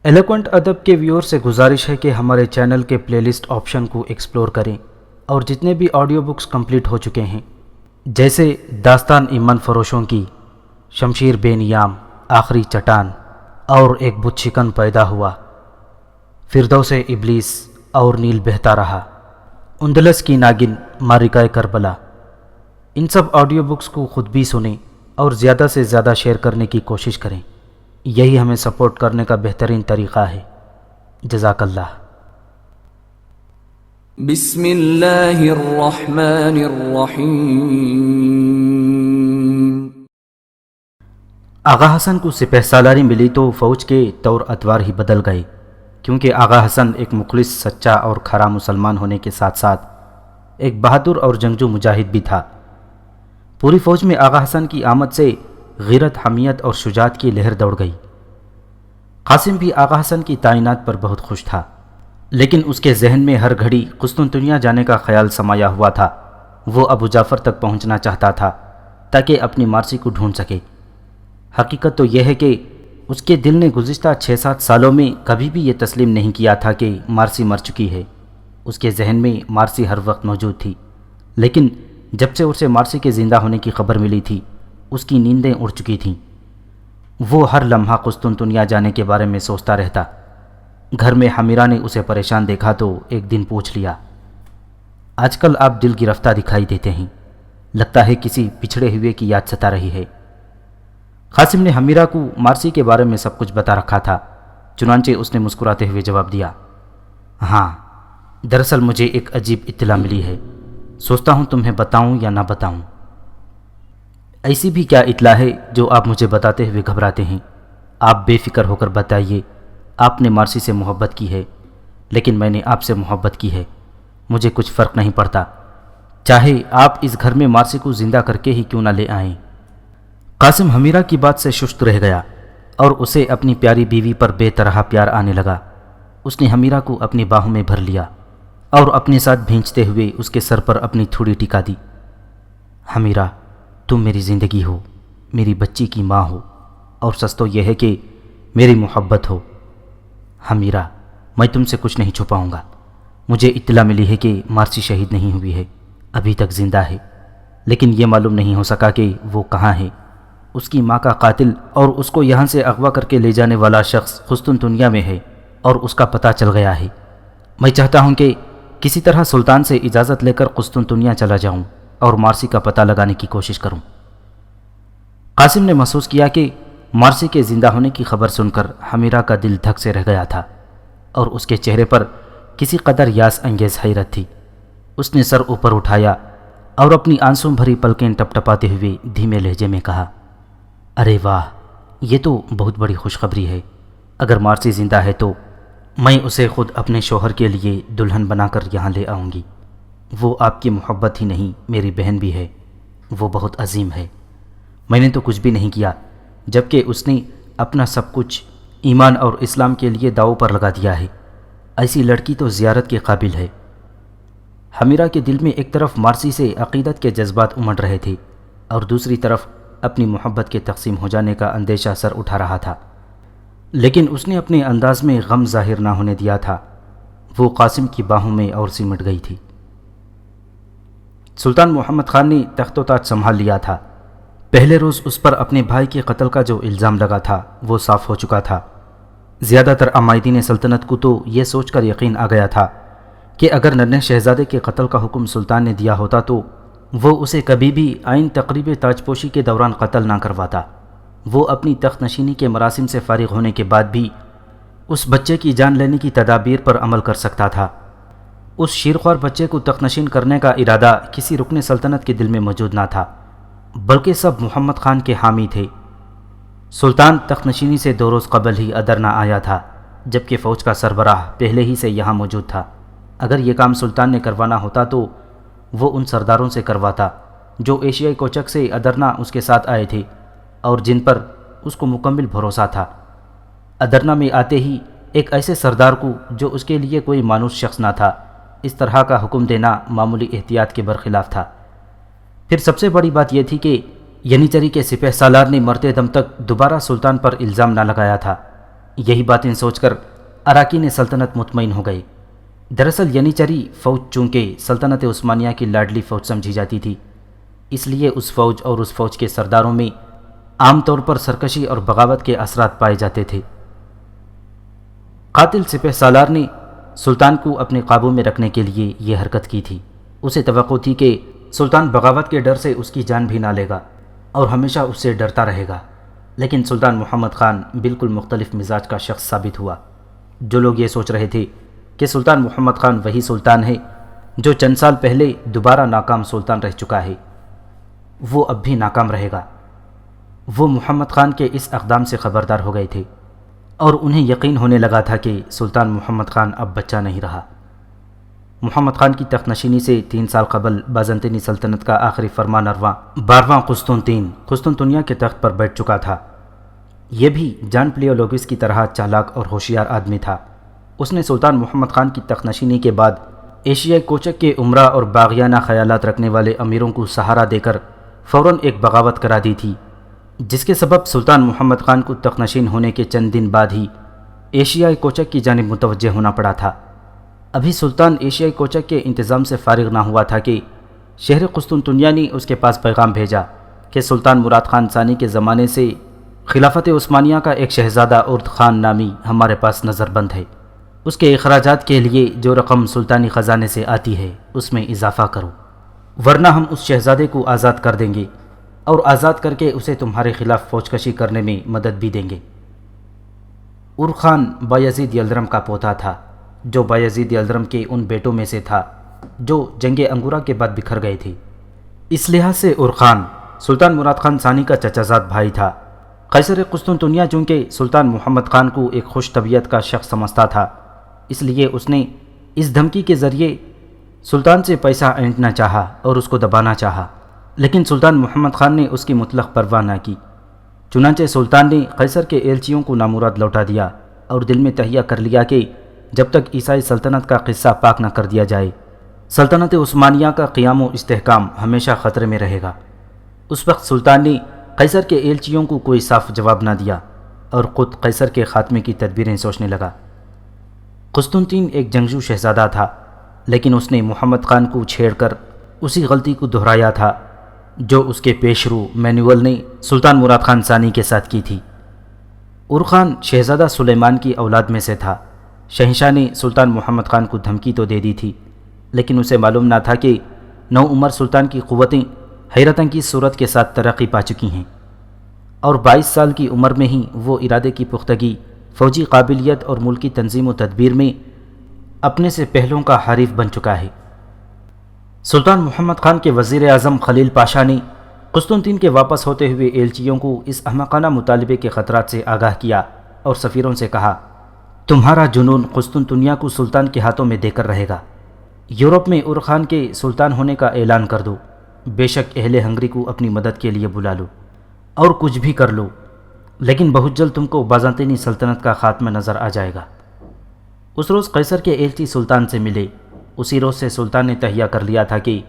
Eloquent ادب کے ویور سے گزارش ہے کہ ہمارے چینل کے پلے لسٹ آپشن کو ایکسپلور کریں اور جتنے بھی آڈیو بکس کمپلیٹ ہو چکے ہیں جیسے داستان ایمن فروشوں کی، شمشیر بے نیام، آخری چٹان اور ایک بت شکن پیدا ہوا، فردوس ابلیس اور نیل بہتا رہا، اندلس کی ناگن، مارکہ کربلا، ان سب آڈیو بکس کو خود بھی سنیں اور زیادہ سے زیادہ شیئر کرنے کی کوشش کریں۔ یہی ہمیں سپورٹ کرنے کا بہترین طریقہ ہے۔ جزاک اللہ۔ بسم اللہ الرحمن الرحیم۔ آغا حسن کو سپہ سالاری ملی تو فوج کے طور ادوار ہی بدل گئے، کیونکہ آغا حسن ایک مخلص، سچا اور کھرا مسلمان ہونے کے ساتھ ساتھ ایک بہادر اور جنگجو مجاہد بھی تھا۔ پوری فوج میں آغا حسن کی آمد سے غیرت، حمیت اور شجاعت کی لہر دوڑ گئی۔ قاسم بھی آغا حسن کی تعینات پر بہت خوش تھا، لیکن اس کے ذہن میں ہر گھڑی قسطنطنیہ جانے کا خیال سمایا ہوا تھا۔ وہ ابو جعفر تک پہنچنا چاہتا تھا تاکہ اپنی مارسی کو ڈھونڈ سکے۔ حقیقت تو یہ ہے کہ اس کے دل نے گزشتہ 6-7 سالوں میں کبھی بھی یہ تسلیم نہیں کیا تھا کہ مارسی مر چکی ہے۔ اس کے ذہن میں مارسی ہر وقت موجود تھی، لیکن جب سے اسے مارسی کے زندہ ہونے کی خبر ملی تھی، اس کی نیندیں اڑ چکی تھیں۔ وہ ہر لمحہ قسطنطنیہ جانے کے بارے میں سوچتا رہتا۔ گھر میں حمیرہ نے اسے پریشان دیکھا تو ایک دن پوچھ لیا، آج کل آپ دل گرفتہ دکھائی دیتے ہیں، لگتا ہے کسی پچھڑے ہوئے کی یاد ستا رہی ہے۔ قاسم نے حمیرہ کو مارسی کے بارے میں سب کچھ بتا رکھا تھا، چنانچہ اس نے مسکراتے ہوئے جواب دیا، ہاں، دراصل مجھے ایک عجیب اطلاع ملی ہے، سوچتا ہوں تمہیں بتاؤں یا نہ بتاؤں۔ ایسی بھی کیا اطلاع ہے جو آپ مجھے بتاتے ہوئے گھبراتے ہیں؟ آپ بے فکر ہو کر بتائیے۔ آپ نے مارسی سے محبت کی ہے، لیکن میں نے آپ سے محبت کی ہے، مجھے کچھ فرق نہیں پڑتا، چاہے آپ اس گھر میں مارسی کو زندہ کر کے ہی کیوں نہ لے آئیں۔ قاسم حمیرہ کی بات سے ششت رہ گیا اور اسے اپنی پیاری بیوی پر بے طرح پیار آنے لگا۔ اس نے حمیرہ کو اپنی باہوں میں بھر لیا اور اپنے ساتھ بھینچتے ہوئے اس کے سر پر اپنی تھوڑی ٹکا دی۔ حمیرہ، تم میری زندگی ہو، میری بچی کی ماں ہو، اور سچ تو یہ ہے کہ میری محبت ہو۔ حمیرہ، میں تم سے کچھ نہیں چھپاؤں گا۔ مجھے اطلاع ملی ہے کہ مارسی شہید نہیں ہوئی ہے، ابھی تک زندہ ہے، لیکن یہ معلوم نہیں ہو سکا کہ وہ کہاں ہے۔ اس کی ماں کا قاتل اور اس کو یہاں سے اغوا کر کے لے جانے والا شخص قسطنطنیہ میں ہے اور اس کا پتہ چل گیا ہے۔ میں چاہتا ہوں کہ کسی طرح سلطان سے اجازت لے کر قسطنطنیہ چلا جاؤں اور مارسی کا پتہ لگانے کی کوشش کروں۔ قاسم نے محسوس کیا کہ مارسی کے زندہ ہونے کی خبر سن کر حمیرہ کا دل دھک سے رہ گیا تھا اور اس کے چہرے پر کسی قدر یاس انگیز حیرت تھی۔ اس نے سر اوپر اٹھایا اور اپنی آنسوں بھری پلکیں ٹپ ٹپاتے ہوئے دھیمے لہجے میں کہا، ارے واہ، یہ تو بہت بڑی خوشخبری ہے۔ اگر مارسی زندہ ہے تو میں اسے خود اپنے شوہر کے لیے دلہن بنا کر یہاں لے آؤں گی۔ وہ آپ کی محبت ہی نہیں، میری بہن بھی ہے۔ وہ بہت عظیم ہے۔ میں نے تو کچھ بھی نہیں کیا، جبکہ اس نے اپنا سب کچھ ایمان اور اسلام کے لیے داؤ پر لگا دیا ہے۔ ایسی لڑکی تو زیارت کے قابل ہے۔ حمیرہ کے دل میں ایک طرف مارسی سے عقیدت کے جذبات امڑ رہے تھے اور دوسری طرف اپنی محبت کے تقسیم ہو جانے کا اندیشہ سر اٹھا رہا تھا، لیکن اس نے اپنے انداز میں غم ظاہر نہ ہونے دیا تھا۔ وہ قاسم کی باہوں میں اور سمٹ گئی تھی۔ سلطان محمد خان نے تخت و تاج سنبھال لیا تھا۔ پہلے روز اس پر اپنے بھائی کے قتل کا جو الزام لگا تھا وہ صاف ہو چکا تھا۔ زیادہ تر عمائدین سلطنت کو تو یہ سوچ کر یقین آ گیا تھا کہ اگر ننھے شہزادے کے قتل کا حکم سلطان نے دیا ہوتا تو وہ اسے کبھی بھی عین تقریب تاج پوشی کے دوران قتل نہ کرواتا۔ وہ اپنی تخت نشینی کے مراسم سے فارغ ہونے کے بعد بھی اس بچے کی جان لینے کی تدابیر پر عمل کر سکتا تھا۔ اس شیرخوار بچے کو تخت نشین کرنے کا ارادہ کسی رکن سلطنت کے دل میں موجود نہ تھا، بلکہ سب محمد خان کے حامی تھے۔ سلطان تخت نشینی سے 2 روز قبل ہی ادر نہ آیا تھا، جبکہ فوج کا سربراہ پہلے ہی سے یہاں موجود تھا۔ اگر یہ کام سلطان نے کروانا ہوتا تو وہ ان سرداروں سے کرواتا جو ایشیائی کوچک سے ادرنہ اس کے ساتھ آئے تھے اور جن پر اس کو مکمل بھروسہ تھا۔ ادرنہ میں آتے ہی ایک ایسے سردار کو جو اس کے لیے کوئی مانوس شخص نہ تھا، اس طرح کا حکم دینا معمولی احتیاط کے برخلاف تھا۔ پھر سب سے بڑی بات یہ تھی کہ ینیچری کے سپہ سالار نے مرتے دم تک دوبارہ سلطان پر الزام نہ لگایا تھا۔ یہی باتیں سوچ کر اراکین سلطنت مطمئن ہو گئے۔ دراصل ینیچری فوج چونکہ سلطنت عثمانیہ کی لاڈلی فوج سمجھی جاتی تھی، اس لیے اس فوج اور اس فوج کے سرداروں میں عام طور پر سرکشی اور بغاوت کے اثرات پائے جاتے تھے۔ قاتل سپہ سالار نے سلطان کو اپنے قابو میں رکھنے کے لیے یہ حرکت کی تھی۔ اسے توقع تھی کہ سلطان بغاوت کے ڈر سے اس کی جان بھی نہ لے گا اور ہمیشہ اس سے ڈرتا رہے گا، لیکن سلطان محمد خان بالکل مختلف مزاج کا شخص ثابت ہوا۔ جو لوگ یہ سوچ رہے تھے کہ سلطان محمد خان وہی سلطان ہے جو چند سال پہلے دوبارہ ناکام سلطان رہ چکا ہے، وہ اب بھی ناکام رہے گا، وہ محمد خان کے اس اقدام سے خبردار ہو گئے تھے اور انہیں یقین ہونے لگا تھا کہ سلطان محمد خان اب بچہ نہیں رہا۔ محمد خان کی تخت نشینی سے 3 سال قبل بازنطینی سلطنت کا آخری فرمانرواں 12واں قسطنطین قسطنطنیہ کے تخت پر بیٹھ چکا تھا۔ یہ بھی جان پلیولوگس کی طرح چالاک اور ہوشیار آدمی تھا۔ اس نے سلطان محمد خان کی تخت نشینی کے بعد ایشیائی کوچک کے عمرہ اور باغیانہ خیالات رکھنے والے امیروں کو سہارا دے کر فوراً ایک بغاوت کرا دی تھی، جس کے سبب سلطان محمد خان کو تخت نشین ہونے کے چند دن بعد ہی ایشیائی کوچک کی جانب متوجہ ہونا پڑا تھا۔ ابھی سلطان ایشیائی کوچک کے انتظام سے فارغ نہ ہوا تھا کہ شہر قسطنطنیہ نے اس کے پاس پیغام بھیجا کہ سلطان مراد خان ثانی کے زمانے سے خلافت عثمانیہ کا ایک شہزادہ ارد خان نامی ہمارے پاس نظر بند ہے، اس کے اخراجات کے لیے جو رقم سلطانی خزانے سے آتی ہے اس میں اضافہ کرو، ورنہ ہم اس شہزادے کو آزاد کر دیں گے اور آزاد کر کے اسے تمہارے خلاف فوج کشی کرنے میں مدد بھی دیں گے۔ ارد خان بایزید یلدرم کا پوتا تھا، جو بایزید یلدرم کے ان بیٹوں میں سے تھا جو جنگ انگورا کے بعد بکھر گئے تھے۔ اس لحاظ سے ارد خان سلطان مراد خان ثانی کا چچا زاد بھائی تھا۔ قیصر قسطنطنیہ چونکہ سلطان محمد خان کو ایک خوش طبیعت کا شخص سمجھتا تھا، اس لیے اس نے اس دھمکی کے ذریعے سلطان سے پیسہ اینٹنا چاہا اور اس کو دبانا چاہا، لیکن سلطان محمد خان نے اس کی مطلق پرواہ نہ کی۔ چنانچہ سلطان نے قیصر کے ایلچیوں کو نامراد لوٹا دیا اور دل میں تہیہ کر لیا کہ جب تک عیسائی سلطنت کا قصہ پاک نہ کر دیا جائے، سلطنت عثمانیہ کا قیام و استحکام ہمیشہ خطرے میں رہے گا۔ اس وقت سلطان نے قیصر کے ایلچیوں کو کوئی صاف جواب نہ دیا اور خود قیصر کے خاتمے کی تدبیریں سوچنے لگا۔ قسطنطین ایک جنگجو شہزادہ تھا، لیکن اس نے محمد خان کو چھیڑ کر اسی غلطی کو دہرایا تھا جو اس کے پیشرو مینوول نے سلطان مراد خان ثانی کے ساتھ کی تھی۔ ارد خان شہزادہ سلیمان کی اولاد میں سے تھا۔ شہنشاہ نے سلطان محمد خان کو دھمکی تو دے دی تھی، لیکن اسے معلوم نہ تھا کہ نوعمر سلطان کی قوتیں حیرت انگیز صورت کے ساتھ ترقی پا چکی ہیں اور 22 سال کی عمر میں ہی وہ ارادے کی پختگی، فوجی قابلیت اور ملکی تنظیم و تدبیر میں اپنے سے پہلوں کا حریف بن چکا ہے۔ سلطان محمد خان کے وزیر اعظم خلیل پاشا نے قسطنطین کے واپس ہوتے ہوئے ایلچیوں کو اس احمقانہ مطالبے کے خطرات سے آگاہ کیا اور سفیروں سے کہا، تمہارا جنون قسطنطنیہ کو سلطان کے ہاتھوں میں دے کر رہے گا۔ یورپ میں ارد خان کے سلطان ہونے کا اعلان کر دو، بے شک اہل ہنگری کو اپنی مدد کے لیے بلا لو اور کچھ بھی کر لو، لیکن بہت جلد تم کو بازنطینی سلطنت کا خاتمہ نظر آ جائے گا۔ اس روز قیصر کے ایلچی سلطان سے ملے۔ اسی روز سے سلطان نے تہیہ کر لیا تھا کہ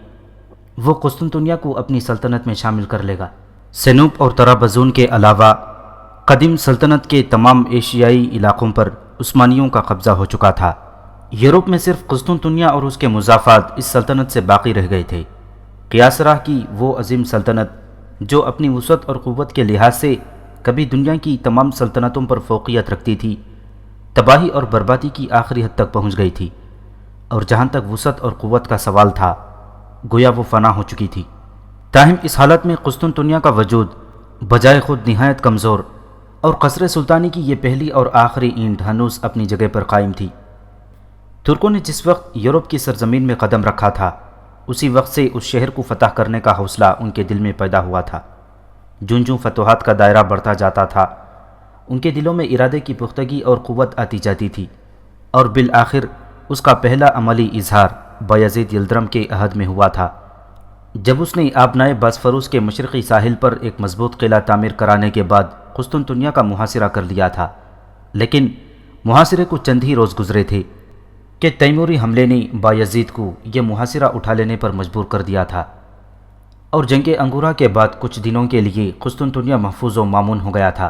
وہ قسطنطنیہ کو اپنی سلطنت میں شامل کر لے گا۔ سنوپ اور طرابزون کے علاوہ قدیم سلطنت کے تمام ایشیائی علاقوں پر عثمانیوں کا قبضہ ہو چکا تھا۔ یورپ میں صرف قسطنطنیہ اور اس کے مضافات اس سلطنت سے باقی رہ گئے تھے۔ قیاصرہ کی وہ عظیم سلطنت جو اپنی وسعت اور قوت کے لحاظ سے کبھی دنیا کی تمام سلطنتوں پر فوقیت رکھتی تھی، تباہی اور بربادی کی آخری حد تک پہنچ گئی تھی، اور جہاں تک وسعت اور قوت کا سوال تھا گویا وہ فنا ہو چکی تھی۔ تاہم اس حالت میں قسطنطنیہ کا وجود بجائے خود نہایت کمزور اور قصر سلطانی کی یہ پہلی اور آخری اینٹ ہنوز اپنی جگہ پر قائم تھی۔ ترکوں نے جس وقت یورپ کی سرزمین میں قدم رکھا تھا، اسی وقت سے اس شہر کو فتح کرنے کا حوصلہ ان کے دل میں پیدا ہوا تھا۔ جوں جوں فتوحات کا دائرہ بڑھتا جاتا تھا، ان کے دلوں میں ارادے کی پختگی اور قوت آتی جاتی تھی، اور بالآخر اس کا پہلا عملی اظہار بایزید یلدرم کے عہد میں ہوا تھا، جب اس نے آبنائے باسفورس کے مشرقی ساحل پر ایک مضبوط قلعہ تعمیر کرانے کے بعد قسطنطنیہ کا محاصرہ کر لیا تھا۔ لیکن محاصرے کو چند ہی روز گزرے تھے کہ تیموری حملے نے بایزید کو یہ محاصرہ اٹھا لینے پر مجبور کر دیا تھا، اور جنگ انگورا کے بعد کچھ دنوں کے لیے قسطنطنیہ محفوظ و مامون ہو گیا تھا۔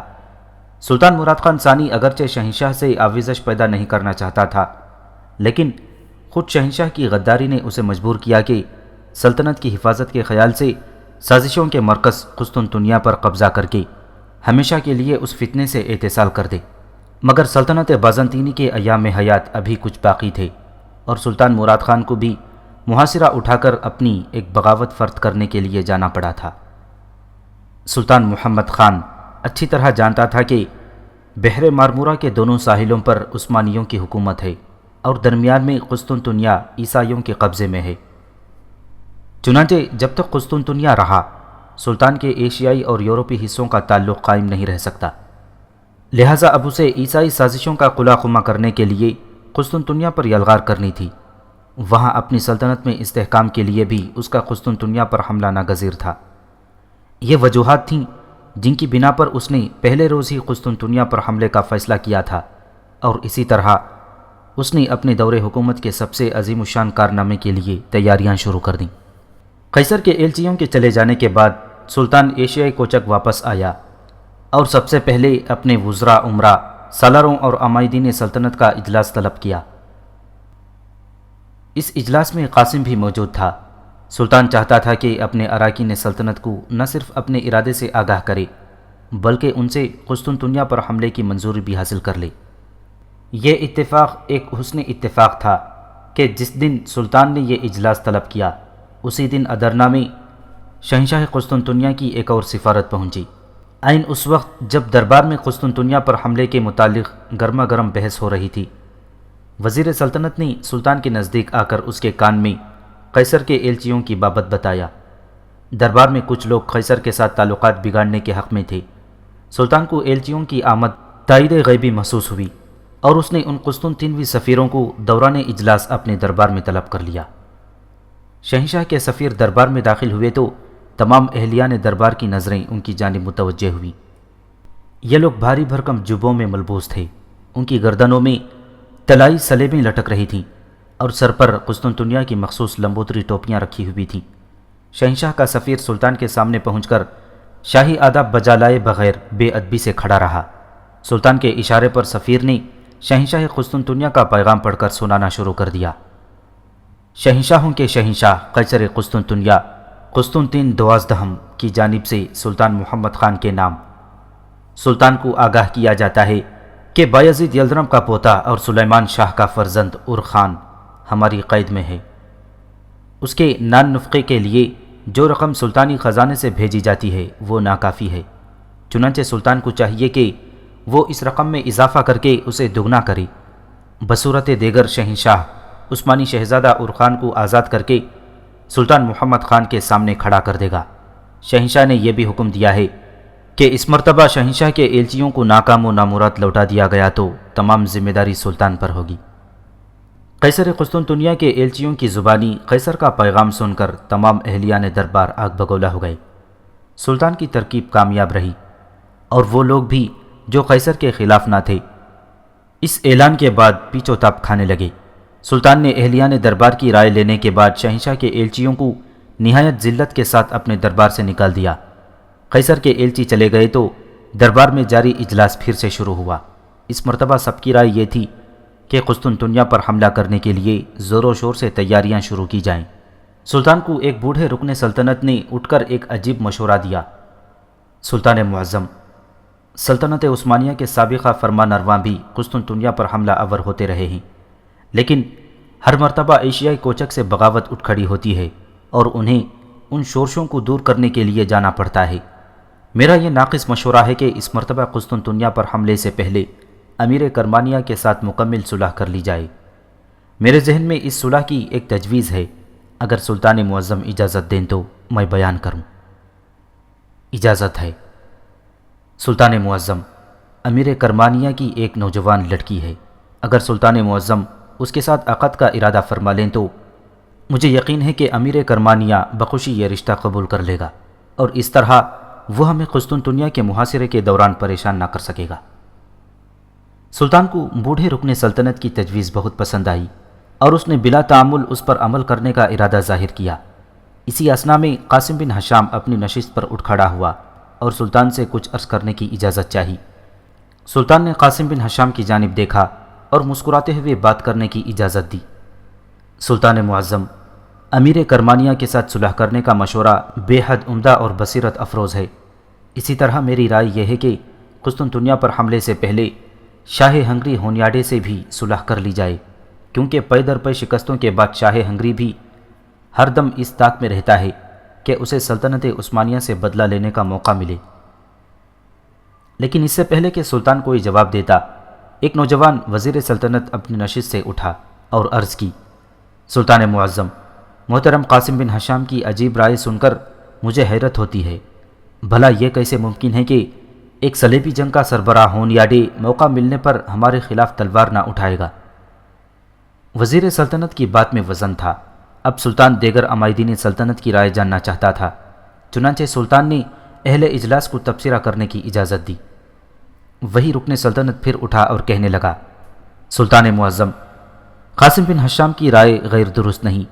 سلطان مراد خان ثانی اگرچہ شہنشاہ سے آویزش پیدا نہیں کرنا چاہتا تھا، لیکن خود شہنشاہ کی غداری نے اسے مجبور کیا کہ سلطنت کی حفاظت کے خیال سے سازشوں کے مرکز قسطنطنیہ پر قبضہ کر کے ہمیشہ کے لیے اس فتنے سے اتصال کر دے۔ مگر سلطنت بازنطینی کے ایام حیات ابھی کچھ باقی تھے، اور سلطان مراد خان کو بھی محاصرہ اٹھا کر اپنی ایک بغاوت فرد کرنے کے لیے جانا پڑا تھا۔ سلطان محمد خان اچھی طرح جانتا تھا کہ بحر مارمورہ کے دونوں ساحلوں پر عثمانیوں کی حکومت ہے اور درمیان میں قسطنطنیہ عیسائیوں کے قبضے میں ہے۔ چنانچہ جب تک قسطنطنیہ رہا، سلطان کے ایشیائی اور یورپی حصوں کا تعلق قائم نہیں رہ سکتا، لہٰذا اب اسے عیسائی سازشوں کا قلع خما کرنے کے لیے قسطنطنیہ پر یلغار کرنی تھی۔ وہاں اپنی سلطنت میں استحکام کے لیے بھی اس کا قسطنطنیہ پر حملہ ناگزیر تھا۔ یہ وجوہات تھیں جن کی بنا پر اس نے پہلے روز ہی قسطنطنیہ پر حملے کا فیصلہ کیا تھا، اور اسی طرح اس نے اپنے دور حکومت کے سب سے عظیم الشان کارنامے کے لیے تیاریاں شروع کر دیں۔ قیصر کے ایلچیوں کے چلے جانے کے بعد سلطان ایشیائی کوچک واپس آیا اور سب سے پہلے اپنے وزراء، امراء، سالاروں اور عمائدین سلطنت کا اجلاس طلب کیا۔ اس اجلاس میں قاسم بھی موجود تھا۔ سلطان چاہتا تھا کہ اپنے اراکین سلطنت کو نہ صرف اپنے ارادے سے آگاہ کرے بلکہ ان سے قسطنطنیہ پر حملے کی منظوری بھی حاصل کر لے۔ یہ اتفاق ایک حسن اتفاق تھا کہ جس دن سلطان نے یہ اجلاس طلب کیا، اسی دن ادرنا میں شہنشاہ قسطنطنیہ کی ایک اور سفارت پہنچی۔ عین اس وقت جب دربار میں قسطنطنیہ پر حملے کے متعلق گرما گرم بحث ہو رہی تھی، وزیر سلطنت نے سلطان کے نزدیک آ کر اس کے کان میں قیصر کے ایلچیوں کی بابت بتایا۔ دربار میں کچھ لوگ قیصر کے ساتھ تعلقات بگاڑنے کے حق میں تھے۔ سلطان کو ایلچیوں کی آمد تائید غیبی محسوس ہوئی اور اس نے ان قسطنطینوی سفیروں کو دوران اجلاس اپنے دربار میں طلب کر لیا۔ شہنشاہ کے سفیر دربار میں داخل ہوئے تو تمام اہلیان دربار کی نظریں ان کی جانب متوجہ ہوئی۔ یہ لوگ بھاری بھرکم جبوں میں ملبوس تھے، ان کی گردنوں میں طلائی سلیبیں لٹک رہی تھیں اور سر پر قسطنطنیہ کی مخصوص لمبوتری ٹوپیاں رکھی ہوئی تھیں۔ شہنشاہ کا سفیر سلطان کے سامنے پہنچ کر شاہی آداب بجا لائے بغیر بے ادبی سے کھڑا رہا۔ سلطان کے اشارے پر سفیر نے شہنشاہ قسطنطنیہ کا پیغام پڑھ کر سنانا شروع کر دیا۔ شہنشاہوں کے شہنشاہ قیصر قسطنطنیہ قسطنطین دوازدہم کی جانب سے سلطان محمد خان کے نام، سلطان کو آگاہ کیا جاتا ہے کہ بایزید یلدرم کا پوتا اور سلیمان شاہ کا فرزند خان ہماری قید میں ہے۔ اس کے نان نفقے کے لیے جو رقم سلطانی خزانے سے بھیجی جاتی ہے وہ ناکافی ہے، چنانچہ سلطان کو چاہیے کہ وہ اس رقم میں اضافہ کر کے اسے دگنا کرے۔ بصورت دیگر شہنشاہ عثمانی شہزادہ خان کو آزاد کر کے سلطان محمد خان کے سامنے کھڑا کر دے گا۔ شہنشاہ نے یہ بھی حکم دیا ہے کہ اس مرتبہ شہنشاہ کے ایلچیوں کو ناکام و نامراد لوٹا دیا گیا تو تمام ذمہ داری سلطان پر ہوگی۔ قیصر قسطنطنیہ کے ایلچیوں کی زبانی قیصر کا پیغام سن کر تمام اہلیان دربار آگ بگولا ہو گئے۔ سلطان کی ترکیب کامیاب رہی اور وہ لوگ بھی جو قیصر کے خلاف نہ تھے اس اعلان کے بعد پیچ و تاب کھانے لگے۔ سلطان نے اہلیان دربار کی رائے لینے کے بعد شہنشاہ کے ایلچیوں کو نہایت ذلت کے ساتھ اپنے دربار سے نکال دیا۔ قیصر کے ایلچی چلے گئے تو دربار میں جاری اجلاس پھر سے شروع ہوا۔ اس مرتبہ سب کی رائے یہ تھی کہ قسطنطنیہ پر حملہ کرنے کے لیے زور و شور سے تیاریاں شروع کی جائیں۔ سلطان کو ایک بوڑھے رکن سلطنت نے اٹھ کر ایک عجیب مشورہ دیا۔ سلطان معظم، سلطنت عثمانیہ کے سابقہ فرمان رواں بھی قسطنطنیہ پر حملہ آور ہوتے رہے ہیں، لیکن ہر مرتبہ ایشیائی کوچک سے بغاوت اٹھ کھڑی ہوتی ہے اور انہیں ان شورشوں کو دور کرنے کے لیے جانا پڑتا ہے۔ میرا یہ ناقص مشورہ ہے کہ اس مرتبہ قسطنطنیہ پر حملے سے پہلے امیر کرمانیہ کے ساتھ مکمل صلح کر لی جائے۔ میرے ذہن میں اس صلح کی ایک تجویز ہے، اگر سلطان معظم اجازت دیں تو میں بیان کروں۔ اجازت ہے۔ سلطان معظم، امیر کرمانیہ کی ایک نوجوان لڑکی ہے، اگر سلطان معظم اس کے ساتھ عقد کا ارادہ فرما لیں تو مجھے یقین ہے کہ امیر کرمانیہ بخوشی یہ رشتہ قبول کر لے گا اور اس طرح وہ ہمیں قسطنطنیہ کے محاصرے کے دوران پریشان نہ کر سکے گا۔ سلطان کو بوڑھے رکن سلطنت کی تجویز بہت پسند آئی اور اس نے بلا تعامل اس پر عمل کرنے کا ارادہ ظاہر کیا۔ اسی اثنا میں قاسم بن ہشام اپنی نشست پر اٹھ کھڑا ہوا اور سلطان سے کچھ عرض کرنے کی اجازت چاہی۔ سلطان نے قاسم بن ہشام کی جانب دیکھا اور مسکراتے ہوئے بات کرنے کی اجازت دی۔ سلطان معظم، امیر کرمانیہ کے ساتھ صلح کرنے کا مشورہ بے حد عمدہ اور بصیرت افروز ہے۔ اسی طرح میری رائے یہ ہے کہ قسطنطنیہ پر حملے سے پہلے شاہ ہنگری ہونیاڈے سے بھی صلح کر لی جائے، کیونکہ پے در پے شکستوں کے بعد شاہ ہنگری بھی ہر دم اس طاق میں رہتا ہے کہ اسے سلطنت عثمانیہ سے بدلہ لینے کا موقع ملے۔ لیکن اس سے پہلے کہ سلطان کوئی جواب دیتا، ایک نوجوان وزیر سلطنت اپنی نشست سے اٹھا اور عرض کی، سلطان معظم، محترم قاسم بن ہشام کی عجیب رائے سن کر مجھے حیرت ہوتی ہے۔ بھلا یہ کیسے ممکن ہے کہ ایک صلیبی جنگ کا سربراہ ہونیاڈے موقع ملنے پر ہمارے خلاف تلوار نہ اٹھائے گا؟ وزیر سلطنت کی بات میں وزن تھا۔ اب سلطان دیگر عمائدین سلطنت کی رائے جاننا چاہتا تھا، چنانچہ سلطان نے اہل اجلاس کو تبصرہ کرنے کی اجازت دی۔ وہی رکن سلطنت پھر اٹھا اور کہنے لگا، سلطان معظم، قاسم بن ہشام کی رائے غیر درست نہیں۔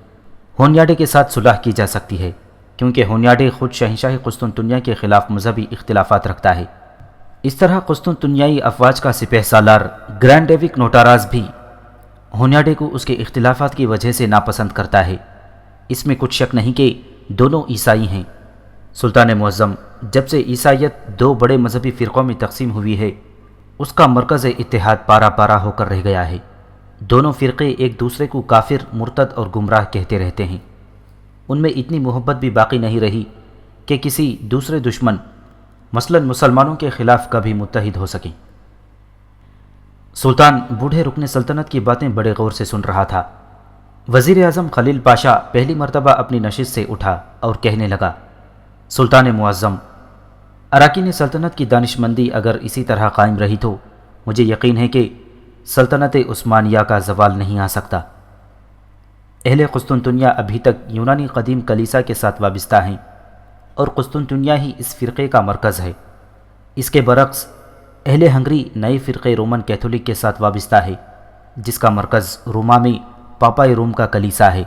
ہونیاڈے کے ساتھ صلح کی جا سکتی ہے، کیونکہ ہونیاڈے خود شہنشاہ قسطنطنیہ کے خلاف مذہبی اختلافات رکھتا ہے۔ اس طرح قسطنطنیائی افواج کا سپہ سالار گرینڈ ڈیوک نوٹاراز بھی ہونیاڈے کو اس کے اختلافات کی وجہ سے ناپسند کرتا ہے۔ اس میں کچھ شک نہیں کہ دونوں عیسائی ہیں۔ سلطان معظم، جب سے عیسائیت دو بڑے مذہبی فرقوں میں تقسیم ہوئی ہے، اس کا مرکز اتحاد پارا پارا ہو کر رہ گیا ہے۔ دونوں فرقے ایک دوسرے کو کافر، مرتد اور گمراہ کہتے رہتے ہیں۔ ان میں اتنی محبت بھی باقی نہیں رہی کہ کسی دوسرے دشمن، مثلا مسلمانوں کے خلاف کبھی متحد ہو سکیں۔ سلطان بوڑھے رکن سلطنت کی باتیں بڑے غور سے سن رہا تھا۔ وزیر اعظم خلیل پاشا پہلی مرتبہ اپنی نشست سے اٹھا اور کہنے لگا، سلطان معظم، اراکین سلطنت کی دانش مندی اگر اسی طرح قائم رہی تو مجھے یقین ہے کہ سلطنت عثمانیہ کا زوال نہیں آ سکتا۔ اہل قسطنطنیہ ابھی تک یونانی قدیم کلیسا کے ساتھ وابستہ ہیں اور قسطنطنیہ ہی اس فرقے کا مرکز ہے۔ اس کے برعکس اہل ہنگری نئے فرقے رومن کیتھولک کے ساتھ وابستہ ہے، جس کا مرکز روما میں پاپائے روم کا کلیسا ہے۔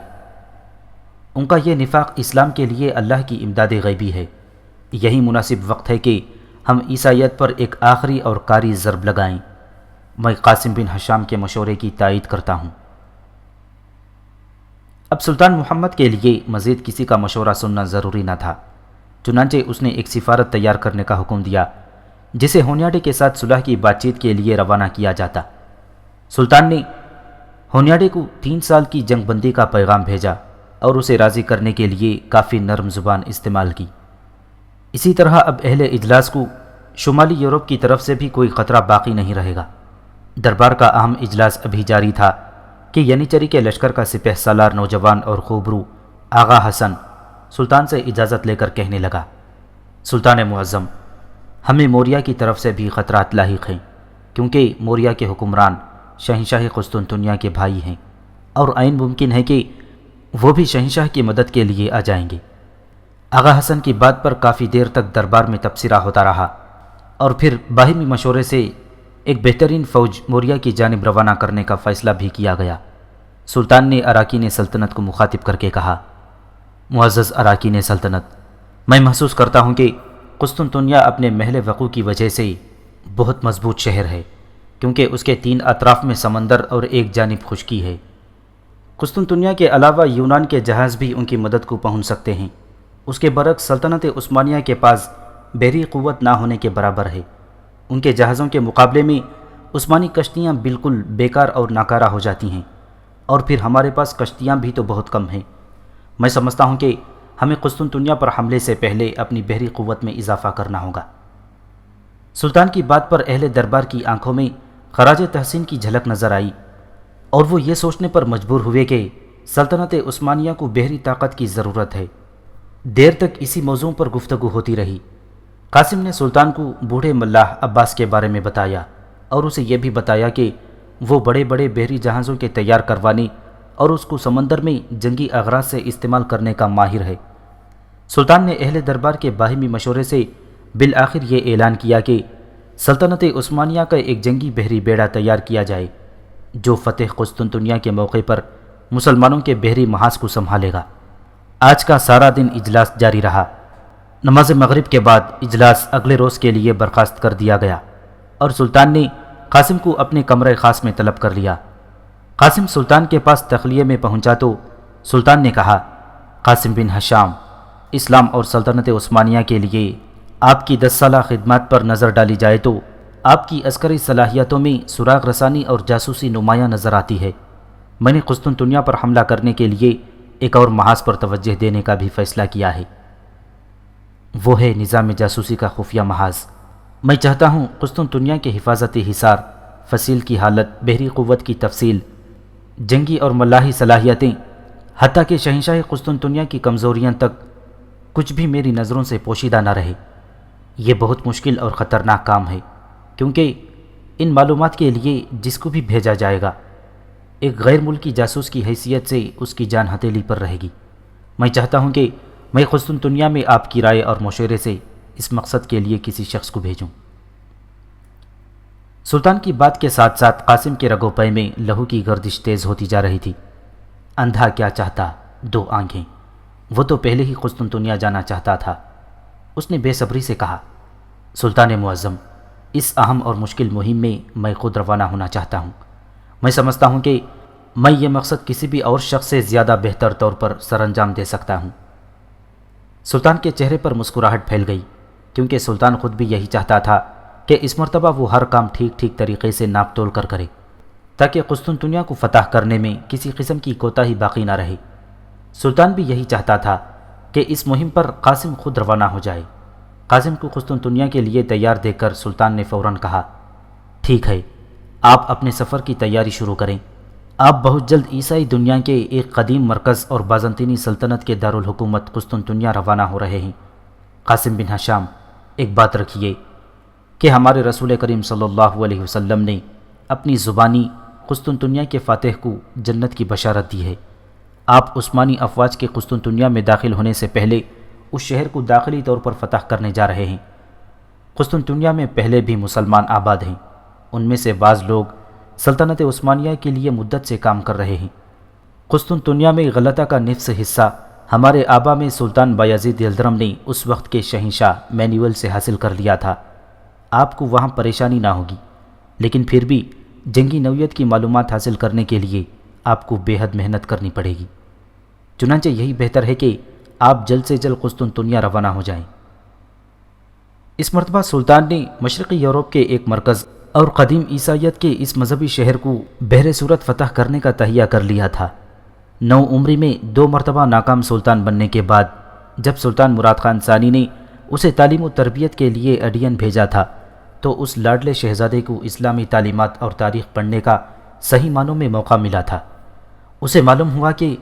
ان کا یہ نفاق اسلام کے لیے اللہ کی امداد غیبی ہے۔ یہی مناسب وقت ہے کہ ہم عیسائیت پر ایک آخری اور کاری ضرب لگائیں۔ میں قاسم بن ہشام کے مشورے کی تائید کرتا ہوں۔ اب سلطان محمد کے لیے مزید کسی کا مشورہ سننا ضروری نہ تھا، چنانچہ اس نے ایک سفارت تیار کرنے کا حکم دیا جسے ہونیاڈے کے ساتھ صلح کی بات چیت کے لیے روانہ کیا جاتا۔ سلطان نے ہونیاڈے کو 3 سال کی جنگ بندی کا پیغام بھیجا اور اسے راضی کرنے کے لیے کافی نرم زبان استعمال کی۔ اسی طرح اب اہل اجلاس کو شمالی یورپ کی طرف سے بھی کوئی خطرہ باقی نہیں رہے گا۔ دربار کا اہم اجلاس ابھی جاری تھا کہ ینیچری کے لشکر کا سپہ سالار نوجوان اور خوبرو آغا حسن سلطان سے اجازت لے کر کہنے لگا، سلطان معظم، ہمیں موریا کی طرف سے بھی خطرات لاحق ہیں، کیونکہ موریا کے حکمران شہنشاہ قسطنطنیہ کے بھائی ہیں اور عین ممکن ہے کہ وہ بھی شہنشاہ کی مدد کے لیے آ جائیں گے۔ آغا حسن کی بات پر کافی دیر تک دربار میں تبصرہ ہوتا رہا اور پھر باہمی مشورے سے ایک بہترین فوج موریا کی جانب روانہ کرنے کا فیصلہ بھی کیا گیا۔ سلطان نے اراکین سلطنت کو مخاطب کر کے کہا، معزز اراکین سلطنت، میں محسوس کرتا ہوں کہ قسطنطنیہ اپنے محل وقوع کی وجہ سے بہت مضبوط شہر ہے، کیونکہ اس کے 3 اطراف میں سمندر اور ایک جانب خشکی ہے۔ قسطنطنیہ کے علاوہ یونان کے جہاز بھی ان کی مدد کو پہنچ سکتے ہیں۔ اس کے برعکس سلطنت عثمانیہ کے پاس بحری قوت نہ ہونے کے برابر ہے۔ ان کے جہازوں کے مقابلے میں عثمانی کشتیاں بالکل بیکار اور ناکارہ ہو جاتی ہیں، اور پھر ہمارے پاس کشتیاں بھی تو بہت کم ہیں۔ میں سمجھتا ہوں کہ ہمیں قسطنطنیہ پر حملے سے پہلے اپنی بحری قوت میں اضافہ کرنا ہوگا۔ سلطان کی بات پر اہل دربار کی آنکھوں میں خراج تحسین کی جھلک نظر آئی اور وہ یہ سوچنے پر مجبور ہوئے کہ سلطنت عثمانیہ کو بحری طاقت کی ضرورت ہے۔ دیر تک اسی موضوع پر گفتگو ہوتی رہی۔ قاسم نے سلطان کو بوڑھے ملاح عباس کے بارے میں بتایا اور اسے یہ بھی بتایا کہ وہ بڑے بڑے بحری جہازوں کے تیار کروانے اور اس کو سمندر میں جنگی اغراض سے استعمال کرنے کا ماہر ہے۔ سلطان نے اہل دربار کے باہمی مشورے سے بالآخر یہ اعلان کیا کہ سلطنت عثمانیہ کا ایک جنگی بحری بیڑا تیار کیا جائے جو فتح قسطنطنیہ کے موقع پر مسلمانوں کے بحری محاذ کو سنبھالے گا۔ آج کا سارا دن اجلاس جاری رہا۔ نماز مغرب کے بعد اجلاس اگلے روز کے لیے برخاست کر دیا گیا اور سلطان نے قاسم کو اپنے کمرے خاص میں طلب کر لیا۔ قاسم سلطان کے پاس تخلیے میں پہنچا تو سلطان نے کہا، قاسم بن ہشام، اسلام اور سلطنت عثمانیہ کے لیے آپ کی 10 سالہ خدمات پر نظر ڈالی جائے تو آپ کی عسکری صلاحیتوں میں سراغ رسانی اور جاسوسی نمایاں نظر آتی ہے۔ میں نے قسطنطنیہ پر حملہ کرنے کے لیے ایک اور محاذ پر توجہ دینے کا بھی فیصلہ کیا ہے، وہ ہے نظام جاسوسی کا خفیہ محاذ۔ میں چاہتا ہوں قسطنطنیہ کے حفاظتی حصار، فصیل کی حالت، بحری قوت کی تفصیل، جنگی اور ملاحی صلاحیتیں، حتیٰ کہ شہنشاہ قسطنطنیہ کی کمزوریاں تک کچھ بھی میری نظروں سے پوشیدہ نہ رہے۔ یہ بہت مشکل اور خطرناک کام ہے، کیونکہ ان معلومات کے لیے جس کو بھی بھیجا جائے گا ایک غیر ملکی جاسوس کی حیثیت سے اس کی جان ہتھیلی پر رہے گی۔ میں چاہتا ہوں کہ میں قسطنطنیہ میں آپ کی رائے اور مشورے سے اس مقصد کے لیے کسی شخص کو بھیجوں۔ سلطان کی بات کے ساتھ ساتھ قاسم کے رگو پے میں لہو کی گردش تیز ہوتی جا رہی تھی۔ اندھا کیا چاہتا، 2 آنکھیں، وہ تو پہلے ہی قسطنطنیہ جانا چاہتا تھا۔ اس نے بے صبری سے کہا، سلطان معظم، اس اہم اور مشکل مہم میں میں خود روانہ ہونا چاہتا ہوں۔ میں سمجھتا ہوں کہ میں یہ مقصد کسی بھی اور شخص سے زیادہ بہتر طور پر سر انجام دے سکتا ہوں۔ سلطان کے چہرے پر مسکراہٹ پھیل گئی، کیونکہ سلطان خود بھی یہی چاہتا تھا کہ اس مرتبہ وہ ہر کام ٹھیک طریقے سے ناپ تول کر کرے، تاکہ قسطنطنیہ کو فتح کرنے میں کسی قسم کی کوتاہی باقی نہ رہے۔ سلطان بھی یہی چاہتا تھا کہ اس مہم پر قاسم خود روانہ ہو جائے۔ قاسم کو قسطنطنیہ کے لیے تیار دیکھ کر سلطان نے فوراً کہا، ٹھیک ہے، آپ اپنے سفر کی تیاری شروع کریں۔ آپ بہت جلد عیسائی دنیا کے ایک قدیم مرکز اور بازنطینی سلطنت کے دارالحکومت قسطنطنیہ روانہ ہو رہے ہیں۔ قاسم بن ہشام، ایک بات رکھیے کہ ہمارے رسول کریم صلی اللہ علیہ وسلم نے اپنی زبانی قسطنطنیہ کے فاتح کو جنت کی بشارت دی ہے۔ آپ عثمانی افواج کے قسطنطنیہ میں داخل ہونے سے پہلے اس شہر کو داخلی طور پر فتح کرنے جا رہے ہیں۔ قسطنطنیہ میں پہلے بھی مسلمان آباد ہیں، ان میں سے بعض لوگ سلطنت عثمانیہ کے لیے مدت سے کام کر رہے ہیں۔ قسطنطنیہ میں غلطہ کا نصف حصہ ہمارے آبا میں سلطان بایزید یلدرم نے اس وقت کے شہنشاہ مینوئل سے حاصل کر لیا تھا۔ آپ کو وہاں پریشانی نہ ہوگی، لیکن پھر بھی جنگی نوعیت کی معلومات حاصل کرنے کے لیے آپ کو بے حد محنت کرنی پڑے گی۔ چنانچہ یہی بہتر ہے کہ آپ جلد سے جلد قسطنطنیہ روانہ ہو جائیں۔ اس مرتبہ سلطان نے مشرقی یورپ کے ایک مرکز اور قدیم عیسائیت کے اس مذہبی شہر کو بحر صورت فتح کرنے کا تہیہ کر لیا تھا۔ 9 عمری میں 2 مرتبہ ناکام سلطان بننے کے بعد جب سلطان مراد خان ثانی نے اسے تعلیم و تربیت کے لیے ایڈین بھیجا تھا تو اس لاڈلے شہزادے کو اسلامی تعلیمات اور تاریخ پڑھنے کا صحیح معنوں میں موقع ملا تھا۔ اسے معلوم ہوا کہ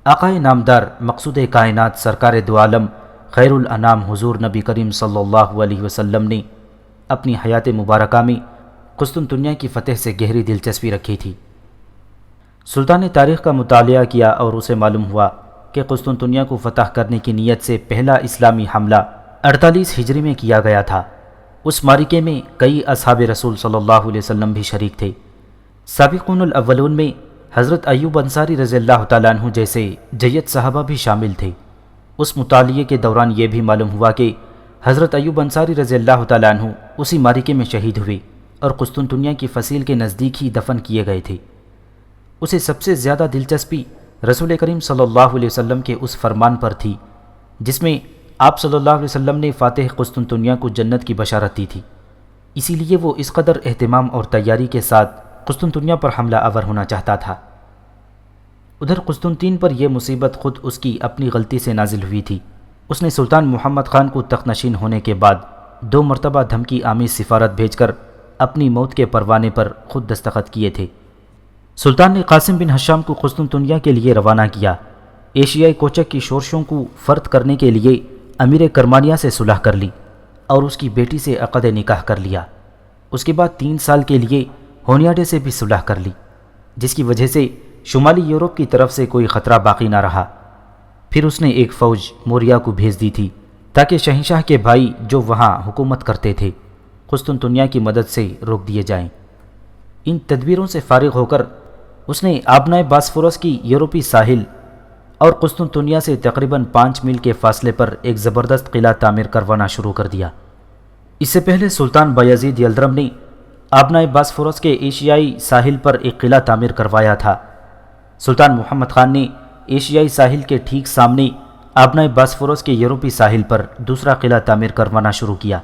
آقائے نامدار مقصود کائنات سرکار دو عالم خیر الانام حضور نبی کریم صلی اللہ علیہ وسلم نے اپنی حیات مبارکہ میں قسطنطنیہ کی فتح سے گہری دلچسپی رکھی تھی۔ سلطان نے تاریخ کا مطالعہ کیا اور اسے معلوم ہوا کہ قسطنطنیہ کو فتح کرنے کی نیت سے پہلا اسلامی حملہ 48 ہجری میں کیا گیا تھا۔ اس معرکے میں کئی اصحاب رسول صلی اللہ علیہ وسلم بھی شریک تھے۔ سابقون الاولون میں حضرت ایوب انصاری رضی اللہ تعالیٰ عنہ جیسے جید صحابہ بھی شامل تھے۔ اس مطالعے کے دوران یہ بھی معلوم ہوا کہ حضرت ایوب انصاری رضی اللہ تعالیٰ عنہ اسی معرکے میں شہید ہوئے اور قسطنطنیہ کی فصیل کے نزدیک ہی دفن کیے گئے تھے۔ اسے سب سے زیادہ دلچسپی رسول کریم صلی اللہ علیہ وسلم کے اس فرمان پر تھی جس میں آپ صلی اللہ علیہ وسلم نے فاتح قسطنطنیہ کو جنت کی بشارت دی تھی۔ اسی لیے وہ اس قدر اہتمام اور تیاری کے ساتھ قسطنطنیہ پر حملہ آور ہونا چاہتا تھا۔ ادھر قسطنطین پر یہ مصیبت خود اس کی اپنی غلطی سے نازل ہوئی تھی۔ اس نے سلطان محمد خان کو تخت نشین ہونے کے بعد 2 مرتبہ دھمکی آمیز سفارت بھیج کر اپنی موت کے پروانے پر خود دستخط کیے تھے۔ سلطان نے قاسم بن ہشام کو قسطنطنیہ کے لیے روانہ کیا۔ ایشیائی کوچک کی شورشوں کو فرد کرنے کے لیے امیر کرمانیہ سے صلح کر لی اور اس کی بیٹی سے عقد نکاح کر لیا۔ اس کے بعد 3 سال کے لیے ہونیاڈے سے بھی صلح کر لی، جس کی وجہ سے شمالی یورپ کی طرف سے کوئی خطرہ باقی نہ رہا۔ پھر اس نے ایک فوج موریا کو بھیج دی تھی تاکہ شہنشاہ کے بھائی جو وہاں حکومت کرتے تھے قسطنطنیہ کی مدد سے روک دیے جائیں۔ ان تدبیروں سے فارغ ہو کر اس نے آبنائے باسفورس کی یورپی ساحل اور قسطنطنیہ سے تقریباً 5 میل کے فاصلے پر ایک زبردست قلعہ تعمیر کروانا شروع کر دیا۔ اس سے پہلے سلطان بایزید یلدرم نے آبنائے باسفورس کے ایشیائی ساحل پر ایک قلعہ تعمیر کروایا تھا۔ سلطان محمد خان نے ایشیائی ساحل کے ٹھیک سامنے آبنائے باسفورس کے یورپی ساحل پر دوسرا قلعہ تعمیر کروانا شروع کیا۔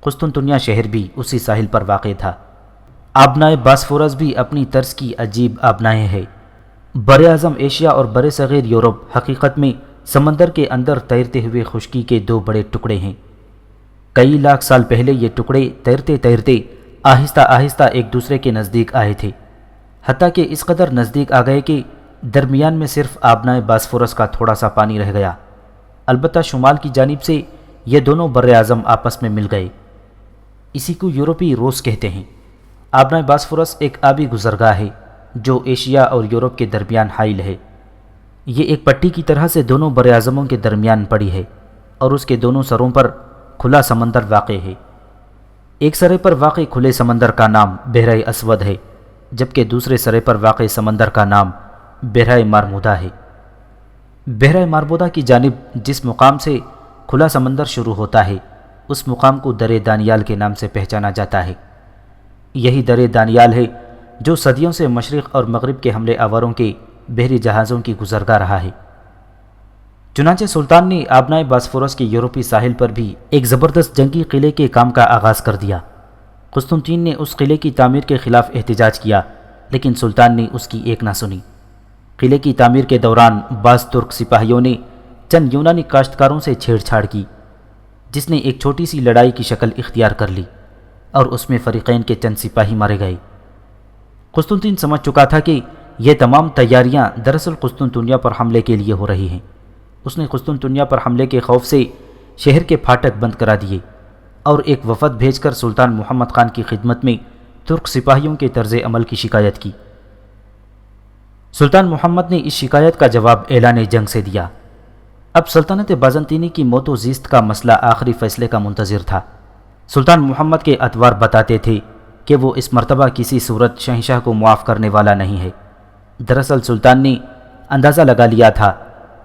قسطنطنیہ شہر بھی اسی ساحل پر واقع تھا۔ آبنائے باسفورس بھی اپنی طرز کی عجیب آبنائیں ہے۔ بر اعظم ایشیا اور بر صغیر یورپ حقیقت میں سمندر کے اندر تیرتے ہوئے خشکی کے دو بڑے ٹکڑے ہیں۔ کئی لاکھ سال پہلے یہ ٹکڑے تیرتے تیرتے آہستہ آہستہ ایک دوسرے کے نزدیک آئے تھے، حتیٰ کہ اس قدر نزدیک آ گئے کہ درمیان میں صرف آبنائے باسفورس کا تھوڑا سا پانی رہ گیا۔ البتہ شمال کی جانب سے یہ دونوں بر اعظم آپس میں مل گئے۔ اسی کو یورپی روس کہتے ہیں۔ آبنائے باسفورس ایک آبی گزرگاہ ہے جو ایشیا اور یورپ کے درمیان حائل ہے۔ یہ ایک پٹی کی طرح سے دونوں بر اعظموں کے درمیان پڑی ہے اور اس کے دونوں سروں پر کھلا سمندر واقع ہے۔ ایک سرے پر واقع کھلے سمندر کا نام بحیرہ اسود ہے، جبکہ دوسرے سرے پر واقع سمندر کا نام بحیرہ مارمودہ ہے۔ بحیرہ مارمودہ کی جانب جس مقام سے کھلا سمندر شروع ہوتا ہے اس مقام کو درِ دانیال کے نام سے پہچانا جاتا ہے۔ یہی درِ دانیال ہے جو صدیوں سے مشرق اور مغرب کے حملے آوروں کے بحری جہازوں کی گزرگاہ رہا ہے۔ چنانچہ سلطان نے آبنائے باسفورس کے یورپی ساحل پر بھی ایک زبردست جنگی قلعے کے کام کا آغاز کر دیا۔ قسطنطین نے اس قلعے کی تعمیر کے خلاف احتجاج کیا، لیکن سلطان نے اس کی ایک نہ سنی۔ قلعے کی تعمیر کے دوران بعض ترک سپاہیوں نے چند یونانی کاشتکاروں سے چھیڑ چھاڑ کی، جس نے ایک چھوٹی سی لڑائی کی شکل اختیار کر لی اور اس میں فریقین کے چند سپاہی مارے گئے۔ قسطنطین سمجھ چکا تھا کہ یہ تمام تیاریاں دراصل قسطنطنیہ پر حملے کے لیے ہو رہی ہیں۔ اس نے قسطنطنیہ پر حملے کے خوف سے شہر کے پھاٹک بند کرا دیے اور ایک وفد بھیج کر سلطان محمد خان کی خدمت میں ترک سپاہیوں کے طرز عمل کی شکایت کی۔ سلطان محمد نے اس شکایت کا جواب اعلان جنگ سے دیا۔ اب سلطنت بازنطینی کی موت و زیست کا مسئلہ آخری فیصلے کا منتظر تھا۔ سلطان محمد کے اتوار بتاتے تھے کہ وہ اس مرتبہ کسی صورت شہنشاہ کو معاف کرنے والا نہیں ہے۔ دراصل سلطان نے اندازہ لگا لیا تھا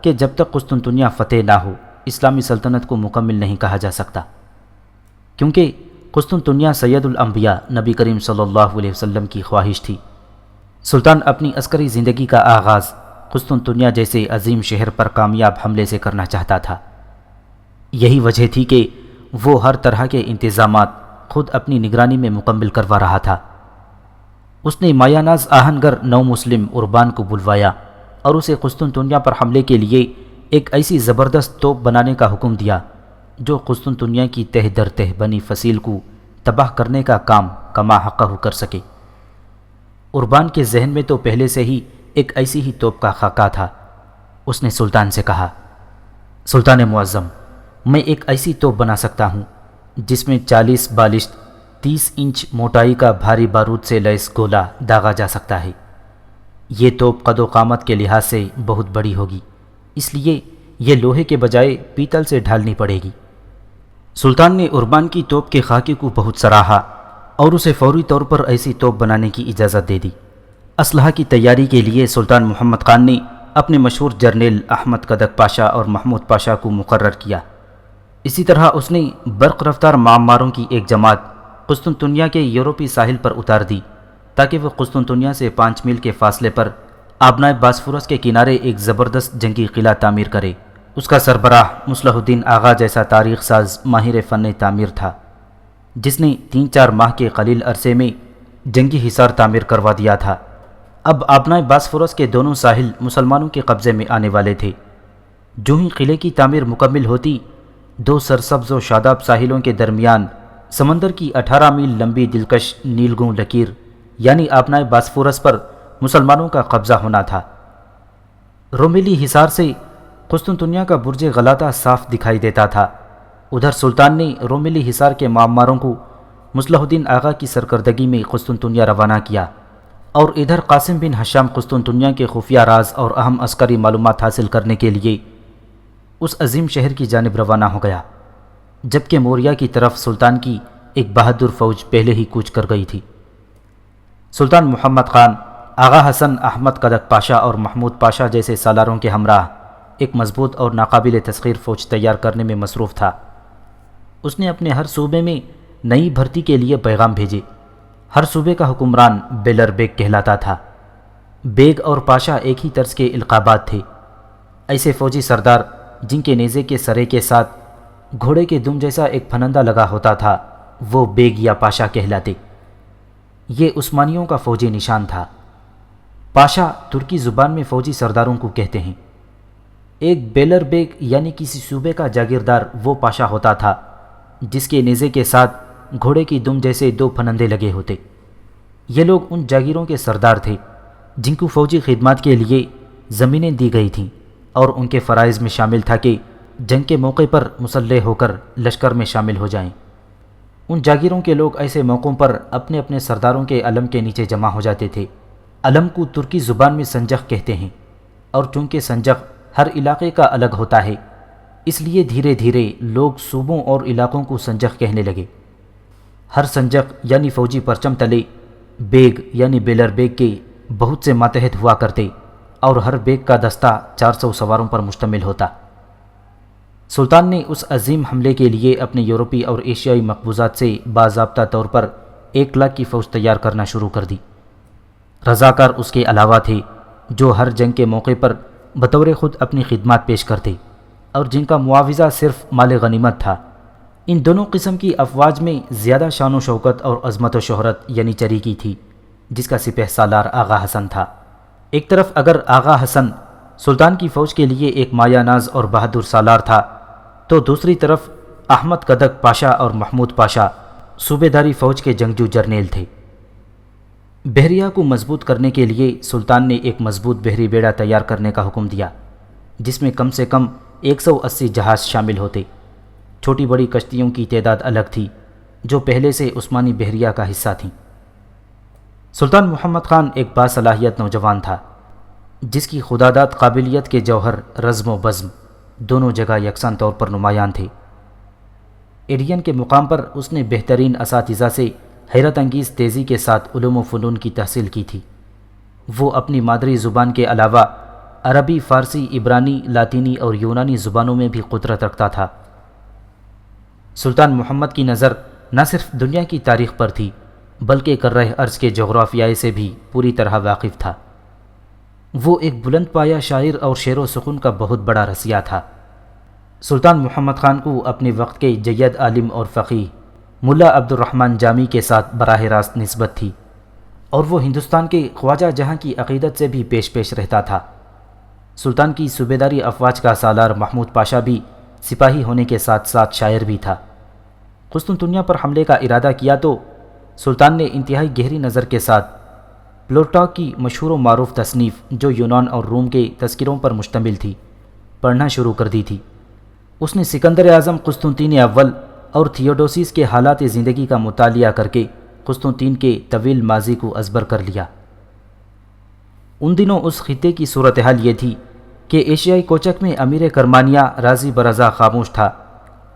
کہ جب تک قسطنطنیہ فتح نہ ہو اسلامی سلطنت کو مکمل نہیں کہا جا سکتا، کیونکہ قسطنطنیہ سید الانبیاء نبی کریم صلی اللہ علیہ وسلم کی خواہش تھی۔ سلطان اپنی عسکری زندگی کا آغاز قسطنطنیہ جیسے عظیم شہر پر کامیاب حملے سے کرنا چاہتا تھا۔ یہی وجہ تھی کہ وہ ہر طرح کے انتظامات خود اپنی نگرانی میں مکمل کروا رہا تھا۔ اس نے مایاناز آہنگر نو مسلم اربان کو بلوایا اور اسے قسطنطنیہ پر حملے کے لیے ایک ایسی زبردست توپ بنانے کا حکم دیا جو قسطنطنیہ کی تہ در تہ بنی فصیل کو تباہ کرنے کا کام کما حقہ کر سکے۔ اربان کے ذہن میں تو پہلے سے ہی ایک ایسی ہی توپ کا خاکہ تھا۔ اس نے سلطان سے کہا، سلطان معظم، میں ایک ایسی توپ بنا سکتا ہوں جس میں 40 بالشت 30 انچ موٹائی کا بھاری بارود سے لیس گولہ داغا جا سکتا ہے۔ یہ توپ قد و قامت کے لحاظ سے بہت بڑی ہوگی، اس لیے یہ لوہے کے بجائے پیتل سے ڈھالنی پڑے گی۔ سلطان نے اربان کی توپ کے خاکے کو بہت سراہا اور اسے فوری طور پر ایسی توپ بنانے کی اجازت دے دی۔ اسلحہ کی تیاری کے لیے سلطان محمد خان نے اپنے مشہور جرنیل احمد کدک پاشا اور محمود پاشا کو مقرر کیا۔ اسی طرح اس نے برق رفتار معماروں کی ایک جماعت قسطنطنیہ کے یورپی ساحل پر اتار دی تاکہ وہ قسطنطنیہ سے 5 میل کے فاصلے پر آبنائے باسفورس کے کنارے ایک زبردست جنگی قلعہ تعمیر کرے۔ اس کا سربراہ مصلح الدین آغا جیسا تاریخ ساز ماہر فن تعمیر تھا، جس نے 3-4 ماہ کے قلیل عرصے میں جنگی حصار تعمیر کروا دیا تھا۔ اب آبنائے باسفورس کے دونوں ساحل مسلمانوں کے قبضے میں آنے والے تھے۔ جو ہی قلعے کی تعمیر مکمل ہوتی، 2 سرسبز و شاداب ساحلوں کے درمیان سمندر کی 18 میل لمبی دلکش نیلگوں لکیر یعنی آبنائے باسفورس پر مسلمانوں کا قبضہ ہونا تھا۔ رومیلی حصار سے قسطنطنیہ کا برج غلاتہ صاف دکھائی دیتا تھا۔ ادھر سلطان نے رومیلی حصار کے معماروں کو مصلح الدین آغا کی سرکردگی میں قسطنطنیہ روانہ کیا اور ادھر قاسم بن ہشام قسطنطنیہ کے خفیہ راز اور اہم عسکری معلومات حاصل کرنے کے لیے اس عظیم شہر کی جانب روانہ ہو گیا، جبکہ موریا کی طرف سلطان کی ایک بہادر فوج پہلے ہی کوچ کر گئی تھی۔ سلطان محمد خان آغا حسن احمد کدک پاشا اور محمود پاشا جیسے سالاروں کے ہمراہ ایک مضبوط اور ناقابل تسخیر فوج تیار کرنے میں مصروف تھا۔ اس نے اپنے ہر صوبے میں نئی بھرتی کے لیے پیغام بھیجے۔ ہر صوبے کا حکمران بیلر بیگ کہلاتا تھا۔ بیگ اور پاشا ایک ہی طرز کے القابات تھے۔ ایسے فوجی سردار جن کے نیزے کے سرے کے ساتھ گھوڑے کے دم جیسا ایک پھنندہ لگا ہوتا تھا وہ بیگ یا پاشا کہلاتے۔ یہ عثمانیوں کا فوجی نشان تھا۔ پاشا ترکی زبان میں فوجی سرداروں کو کہتے ہیں۔ ایک بیلر بیگ یعنی کسی صوبے کا جاگیردار وہ پاشا ہوتا تھا جس کے نیزے کے ساتھ گھوڑے کی دم جیسے دو پھنندے لگے ہوتے۔ یہ لوگ ان جاگیروں کے سردار تھے جن کو فوجی خدمات کے لیے زمینیں دی گئی تھیں، اور ان کے فرائض میں شامل تھا کہ جنگ کے موقع پر مسلح ہو کر لشکر میں شامل ہو جائیں۔ ان جاگیروں کے لوگ ایسے موقعوں پر اپنے اپنے سرداروں کے علم کے نیچے جمع ہو جاتے تھے۔ علم کو ترکی زبان میں سنجق کہتے ہیں، اور چونکہ سنجق ہر علاقے کا الگ ہوتا ہے اس لیے دھیرے دھیرے لوگ صوبوں اور علاقوں کو سنجق کہنے لگے۔ ہر سنجق یعنی فوجی پرچم تلے بیگ یعنی بیلر بیگ کے بہت سے ماتحت ہوا کرتے، اور ہر بیگ کا دستہ 400 سواروں پر مشتمل ہوتا۔ سلطان نے اس عظیم حملے کے لیے اپنے یورپی اور ایشیائی مقبوضات سے باضابطہ طور پر 1 لاکھ کی فوج تیار کرنا شروع کر دی۔ رضاکار اس کے علاوہ تھے جو ہر جنگ کے موقع پر بطور خود اپنی خدمات پیش کرتے اور جن کا معاوضہ صرف مال غنیمت تھا۔ ان دونوں قسم کی افواج میں زیادہ شان و شوکت اور عظمت و شہرت یعنی چریکی تھی جس کا سپہ سالار آغا حسن تھا۔ ایک طرف اگر آغا حسن سلطان کی فوج کے لیے ایک مایہ ناز اور بہادر سالار تھا، تو دوسری طرف احمد کدک پاشا اور محمود پاشا صوبے داری فوج کے جنگجو جرنیل تھے۔ بحریہ کو مضبوط کرنے کے لیے سلطان نے ایک مضبوط بحری بیڑا تیار کرنے کا حکم دیا جس میں کم سے کم 180 جہاز شامل ہوتے۔ چھوٹی بڑی کشتیوں کی تعداد الگ تھی جو پہلے سے عثمانی بحریہ کا حصہ تھیں۔ سلطان محمد خان ایک باصلاحیت نوجوان تھا جس کی خداداد قابلیت کے جوہر رزم و بزم دونوں جگہ یکساں طور پر نمایاں تھے۔ ایڈین کے مقام پر اس نے بہترین اساتذہ سے حیرت انگیز تیزی کے ساتھ علوم و فنون کی تحصیل کی تھی۔ وہ اپنی مادری زبان کے علاوہ عربی، فارسی، عبرانی، لاطینی اور یونانی زبانوں میں بھی قدرت رکھتا تھا۔ سلطان محمد کی نظر نہ صرف دنیا کی تاریخ پر تھی بلکہ کرۂ ارض کے جغرافیائے سے بھی پوری طرح واقف تھا۔ وہ ایک بلند پایہ شاعر اور شعر و سخن کا بہت بڑا رسیہ تھا۔ سلطان محمد خان کو اپنے وقت کے جید عالم اور فقیہ ملا عبد الرحمن جامی کے ساتھ براہ راست نسبت تھی، اور وہ ہندوستان کے خواجہ جہاں کی عقیدت سے بھی پیش رہتا تھا۔ سلطان کی صوبیداری افواج کا سالار محمود پاشا بھی سپاہی ہونے کے ساتھ ساتھ شاعر بھی تھا۔ قسطنطنیہ پر حملے کا ارادہ کیا تو سلطان نے انتہائی گہری نظر کے ساتھ پلوٹاک کی مشہور و معروف تصنیف جو یونان اور روم کے تذکروں پر مشتمل تھی پڑھنا شروع کر دی تھی۔ اس نے سکندر اعظم قسطنطین اول اور تھیوڈوسیس کے حالات زندگی کا مطالعہ کر کے قسطنطین کے طویل ماضی کو ازبر کر لیا۔ ان دنوں اس خطے کی صورتحال یہ تھی کہ ایشیائی کوچک میں امیر کرمانیہ راضی برضا خاموش تھا۔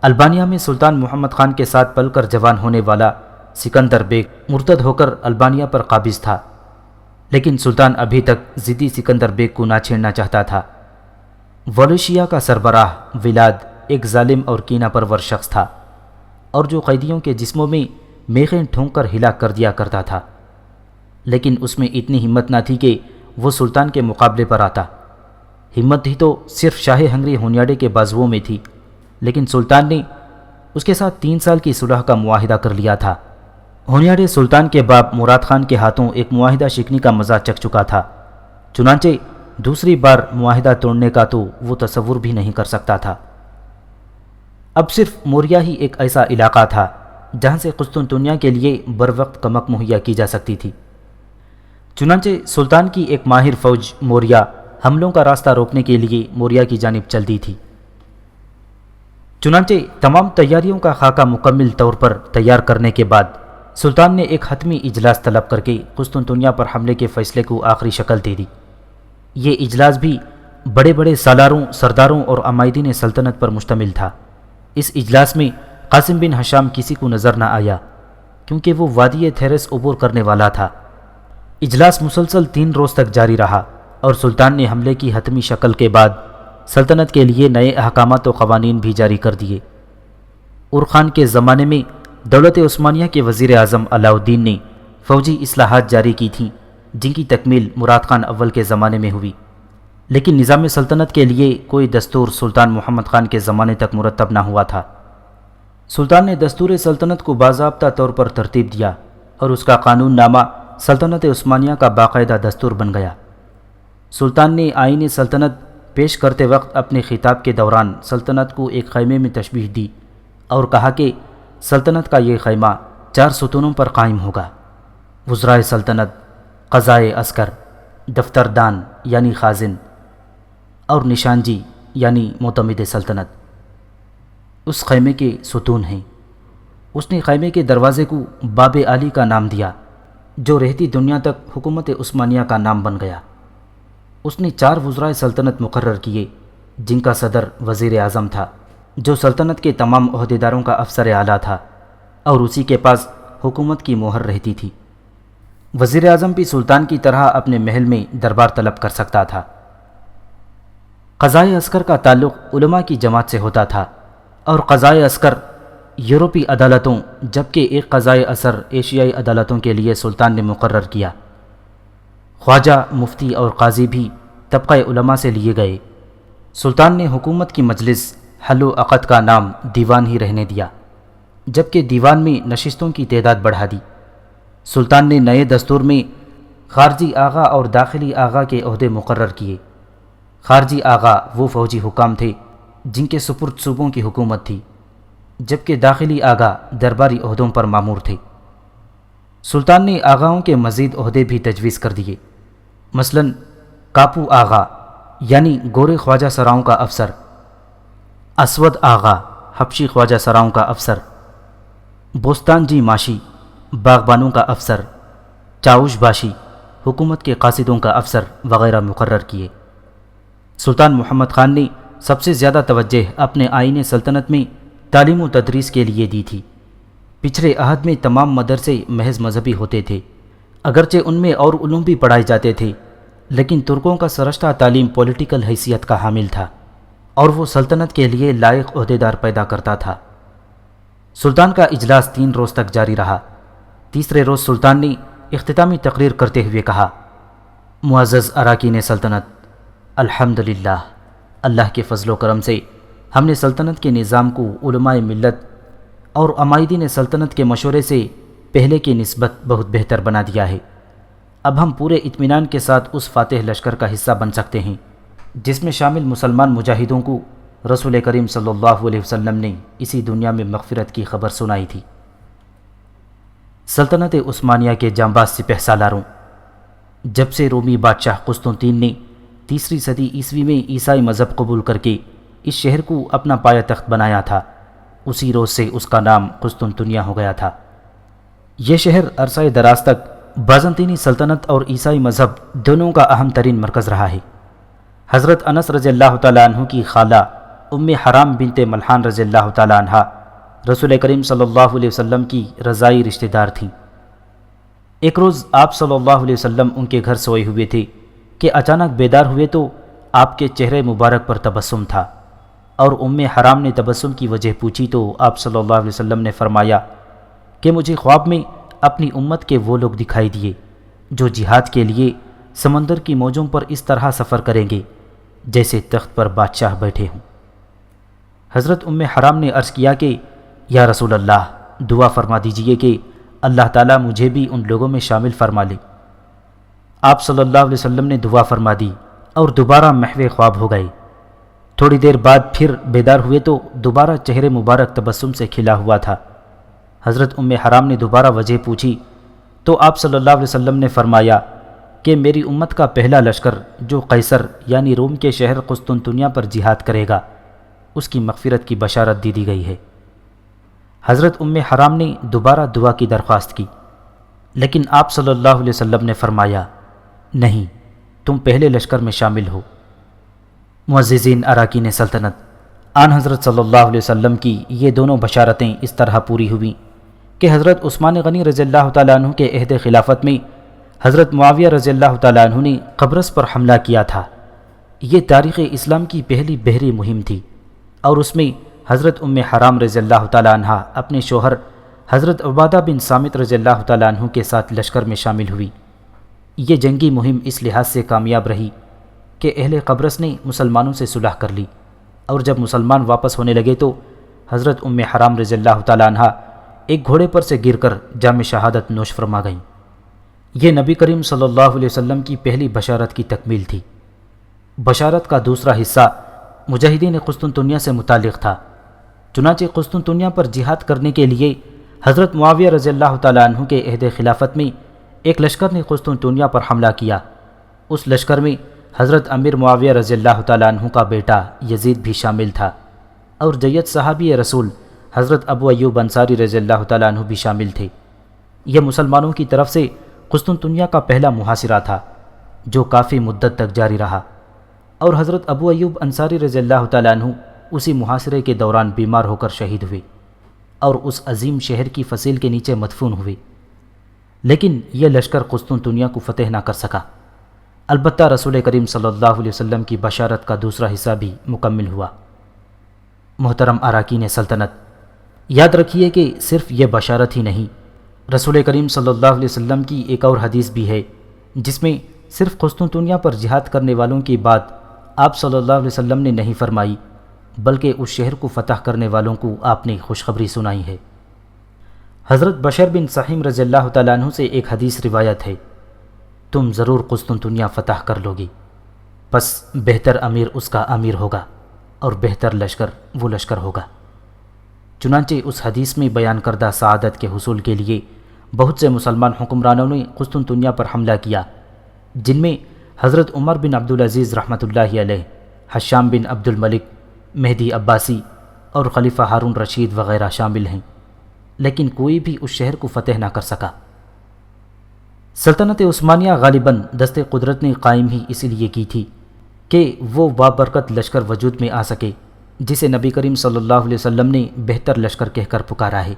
البانیہ میں سلطان محمد خان کے ساتھ پل کر جوان ہونے والا سکندر بیگ مرتد ہو کر البانیہ پر قابض تھا، لیکن سلطان ابھی تک ضدی سکندر بیگ کو نہ چھیڑنا چاہتا تھا۔ ولیشیا کا سربراہ ولاد ایک ظالم اور کینہ پرور شخص تھا، اور جو قیدیوں کے جسموں میں میخیں ٹھونک کر ہلاک کر دیا کرتا تھا، لیکن اس میں اتنی ہمت نہ تھی کہ وہ سلطان کے مقابلے پر آتا۔ ہمت ہی تو صرف شاہ ہنگری ہونیاڈے کے بازوؤں میں تھی، لیکن سلطان نے اس کے ساتھ 3 سال کی صلح کا معاہدہ کر لیا تھا۔ ہونیاڈے سلطان کے باپ مراد خان کے ہاتھوں ایک معاہدہ شکنی کا مزہ چکھ چکا تھا، چنانچہ دوسری بار معاہدہ توڑنے کا تو وہ تصور بھی نہیں کر سکتا تھا۔ اب صرف موریا ہی ایک ایسا علاقہ تھا جہاں سے قسطنطنیہ کے لیے بروقت کمک مہیا کی جا سکتی تھی۔ چنانچہ سلطان کی ایک ماہر فوج موریا حملوں کا راستہ روکنے کے لیے موریا کی جانب چل دی تھی۔ چنانچہ تمام تیاریوں کا خاکہ مکمل طور پر تیار کرنے کے بعد سلطان نے ایک حتمی اجلاس طلب کر کے قسطنطنیہ پر حملے کے فیصلے کو آخری شکل دے دی۔ یہ اجلاس بھی بڑے بڑے سالاروں، سرداروں اور عمائدین سلطنت پر مشتمل تھا۔ اس اجلاس میں قاسم بن ہشام کسی کو نظر نہ آیا کیونکہ وہ وادی تھیرس عبور کرنے والا تھا۔ اجلاس مسلسل 3 روز تک جاری رہا اور سلطان نے حملے کی حتمی شکل کے بعد سلطنت کے لیے نئے احکامات و قوانین بھی جاری کر دیے۔ خان کے زمانے میں دولت عثمانیہ کے وزیر اعظم علاء الدین نے فوجی اصلاحات جاری کی تھیں جن کی تکمیل مراد خان اول کے زمانے میں ہوئی، لیکن نظام سلطنت کے لیے کوئی دستور سلطان محمد خان کے زمانے تک مرتب نہ ہوا تھا۔ سلطان نے دستور سلطنت کو باضابطہ طور پر ترتیب دیا اور اس کا قانون نامہ سلطنت عثمانیہ کا باقاعدہ دستور بن گیا۔ سلطان نے آئین سلطنت پیش کرتے وقت اپنے خطاب کے دوران سلطنت کو ایک خیمے میں تشبیہ دی اور کہا کہ سلطنت کا یہ خیمہ 4 ستونوں پر قائم ہوگا: وزرائے سلطنت، قضائے عسکر، دفتردان یعنی خازن، اور نشانجی یعنی معتمد سلطنت اس خیمے کے ستون ہیں۔ اس نے خیمے کے دروازے کو باب عالی کا نام دیا، جو رہتی دنیا تک حکومت عثمانیہ کا نام بن گیا۔ اس نے 4 وزرائے سلطنت مقرر کیے جن کا صدر وزیر اعظم تھا، جو سلطنت کے تمام عہدیداروں کا افسر اعلیٰ تھا اور اسی کے پاس حکومت کی مہر رہتی تھی۔ وزیر اعظم بھی سلطان کی طرح اپنے محل میں دربار طلب کر سکتا تھا۔ قضائے عسکر کا تعلق علماء کی جماعت سے ہوتا تھا اور قضائے عسکر یورپی عدالتوں جبکہ ایک قضائے عسکر ایشیائی عدالتوں کے لیے سلطان نے مقرر کیا۔ خواجہ، مفتی اور قاضی بھی طبقہ علماء سے لیے گئے۔ سلطان نے حکومت کی مجلس حل و عقد کا نام دیوان ہی رہنے دیا، جبکہ دیوان میں نشستوں کی تعداد بڑھا دی۔ سلطان نے نئے دستور میں خارجی آغا اور داخلی آغا کے عہدے مقرر کیے۔ خارجی آغا وہ فوجی حکام تھے جن کے سپرد صوبوں کی حکومت تھی، جبکہ داخلی آغا درباری عہدوں پر مامور تھے۔ سلطان نے آغاؤں کے مزید عہدے بھی تجویز کر دیے، مثلاً کاپو آغا یعنی گورے خواجہ سراؤں کا افسر، اسود آغا حبشی خواجہ سراؤں کا افسر، بوستان جی ماشی باغبانوں کا افسر، چاوش باشی حکومت کے قاصدوں کا افسر وغیرہ مقرر کیے۔ سلطان محمد خان نے سب سے زیادہ توجہ اپنے آئین سلطنت میں تعلیم و تدریس کے لیے دی تھی۔ پچھلے عہد میں تمام مدرسے محض مذہبی ہوتے تھے، اگرچہ ان میں اور علوم بھی پڑھائے جاتے تھے، لیکن ترکوں کا سرشتہ تعلیم پولیٹیکل حیثیت کا حامل تھا اور وہ سلطنت کے لیے لائق عہدیدار پیدا کرتا تھا۔ سلطان کا اجلاس 3 روز تک جاری رہا۔ تیسرے روز سلطان نے اختتامی تقریر کرتے ہوئے کہا: معزز اراکین سلطنت، الحمدللہ، اللہ کے فضل و کرم سے ہم نے سلطنت کے نظام کو علماء ملت اور عمائدین سلطنت کے مشورے سے پہلے کی نسبت بہت بہتر بنا دیا ہے۔ اب ہم پورے اطمینان کے ساتھ اس فاتح لشکر کا حصہ بن سکتے ہیں جس میں شامل مسلمان مجاہدوں کو رسول کریم صلی اللہ علیہ وسلم نے اسی دنیا میں مغفرت کی خبر سنائی تھی۔ سلطنت عثمانیہ کے جانباز سپہ سالاروں، جب سے رومی بادشاہ قسطنطین نے 3 صدی عیسوی میں عیسائی مذہب قبول کر کے اس شہر کو اپنا پایہ تخت بنایا تھا، اسی روز سے اس کا نام قسطنطنیہ ہو گیا تھا۔ یہ شہر عرصہ دراز تک بازنطینی سلطنت اور عیسائی مذہب دونوں کا اہم ترین مرکز رہا ہے۔ حضرت انس رضی اللہ تعالیٰ عنہ کی خالہ ام حرام بنت ملحان رضی اللہ تعالیٰ عنہ رسول کریم صلی اللہ علیہ وسلم کی رضائی رشتہ دار تھیں۔ ایک روز آپ صلی اللہ علیہ وسلم ان کے گھر سوئے ہوئے تھے کہ اچانک بیدار ہوئے تو آپ کے چہرے مبارک پر تبسم تھا، اور ام حرام نے تبسم کی وجہ پوچھی تو آپ صلی اللہ علیہ وسلم نے فرمایا کہ مجھے خواب میں اپنی امت کے وہ لوگ دکھائی دیے جو جہاد کے لیے سمندر کی موجوں پر اس طرح سفر کریں گے جیسے تخت پر بادشاہ بیٹھے ہوں۔ حضرت ام حرام نے عرض کیا کہ یا رسول اللہ، دعا فرما دیجئے کہ اللہ تعالیٰ مجھے بھی ان لوگوں میں شامل فرما لے۔ آپ صلی اللہ علیہ وسلم نے دعا فرما دی اور دوبارہ محو خواب ہو گئے۔ تھوڑی دیر بعد پھر بیدار ہوئے تو دوبارہ چہرے مبارک تبسم سے کھلا ہوا تھا۔ حضرت ام حرام نے دوبارہ وجہ پوچھی تو آپ صلی اللہ علیہ وسلم نے فرمایا کہ میری امت کا پہلا لشکر جو قیصر یعنی روم کے شہر قسطنطنیہ پر جہاد کرے گا، اس کی مغفرت کی بشارت دی گئی ہے۔ حضرت ام حرام نے دوبارہ دعا کی درخواست کی، لیکن آپ صلی اللہ علیہ وسلم نے فرمایا نہیں، تم پہلے لشکر میں شامل ہو۔ معززین اراکین سلطنت، آن حضرت صلی اللہ علیہ وسلم کی یہ دونوں بشارتیں اس طرح پوری ہوئیں کہ حضرت عثمان غنی رضی اللہ تعالیٰ عنہ کے عہد خلافت میں حضرت معاویہ رضی اللہ تعالیٰ عنہ نے قبرص پر حملہ کیا تھا۔ یہ تاریخ اسلام کی پہلی بحری مہم تھی اور اس میں حضرت ام حرام رضی اللہ تعالیٰ عنہ اپنے شوہر حضرت عبادہ بن صامت رضی اللہ تعالیٰ عنہ کے ساتھ لشکر میں شامل ہوئی۔ یہ جنگی مہم اس لحاظ سے کامیاب رہی کہ اہل قبرص نے مسلمانوں سے صلح کر لی، اور جب مسلمان واپس ہونے لگے تو حضرت ام حرام رضی اللہ تعالیٰ عنہ ایک گھوڑے پر سے گر کر جام شہادت نوش فرما گئیں۔ یہ نبی کریم صلی اللہ علیہ وسلم کی پہلی بشارت کی تکمیل تھی۔ بشارت کا دوسرا حصہ مجاہدین قسطنطنیہ سے متعلق تھا۔ چنانچہ قسطنطنیہ پر جہاد کرنے کے لیے حضرت معاویہ رضی اللہ تعالیٰ عنہ کے عہد خلافت میں ایک لشکر نے قسطنطنیہ پر حملہ کیا۔ اس لشکر میں حضرت امیر معاویہ رضی اللہ تعالیٰ عنہ کا بیٹا یزید بھی شامل تھا، اور جیت صحابی رسول حضرت ابو ایوب انصاری رضی اللہ تعالیٰ عنہ بھی شامل تھے۔ یہ مسلمانوں کی طرف سے قسطنطنیہ کا پہلا محاصرہ تھا جو کافی مدت تک جاری رہا، اور حضرت ابو ایوب انصاری رضی اللہ تعالیٰ عنہ اسی محاصرے کے دوران بیمار ہو کر شہید ہوئے اور اس عظیم شہر کی فصیل کے نیچے مدفون ہوئے۔ لیکن یہ لشکر قسطنطنیہ کو فتح نہ کر سکا۔ البتہ رسول کریم صلی اللہ علیہ وسلم کی بشارت کا دوسرا حصہ بھی مکمل ہوا۔ محترم اراکین سلطنت، یاد رکھیے کہ صرف یہ بشارت ہی نہیں، رسول کریم صلی اللہ علیہ وسلم کی ایک اور حدیث بھی ہے جس میں صرف قسطنطنیہ پر جہاد کرنے والوں کی بات آپ صلی اللہ علیہ وسلم نے نہیں فرمائی، بلکہ اس شہر کو فتح کرنے والوں کو آپ نے خوشخبری سنائی ہے۔ حضرت بشر بن سحیم رضی اللہ تعالیٰ عنہ سے ایک حدیث روایت ہے، تم ضرور قسطنطنیہ فتح کر لوگی، بس بہتر امیر اس کا امیر ہوگا اور بہتر لشکر وہ لشکر ہوگا۔ چنانچہ اس حدیث میں بیان کردہ سعادت کے حصول کے لیے بہت سے مسلمان حکمرانوں نے قسطنطنیہ پر حملہ کیا، جن میں حضرت عمر بن عبدالعزیز رحمۃ اللہ علیہ، حشام بن عبد الملک، مہدی عباسی اور خلیفہ ہارون رشید وغیرہ شامل ہیں، لیکن کوئی بھی اس شہر کو فتح نہ کر سکا۔ سلطنت عثمانیہ غالباً دست قدرت نے قائم ہی اسی لیے کی تھی کہ وہ بابرکت لشکر وجود میں آ سکے جسے نبی کریم صلی اللہ علیہ وسلم نے بہتر لشکر کہہ کر پکارا ہے۔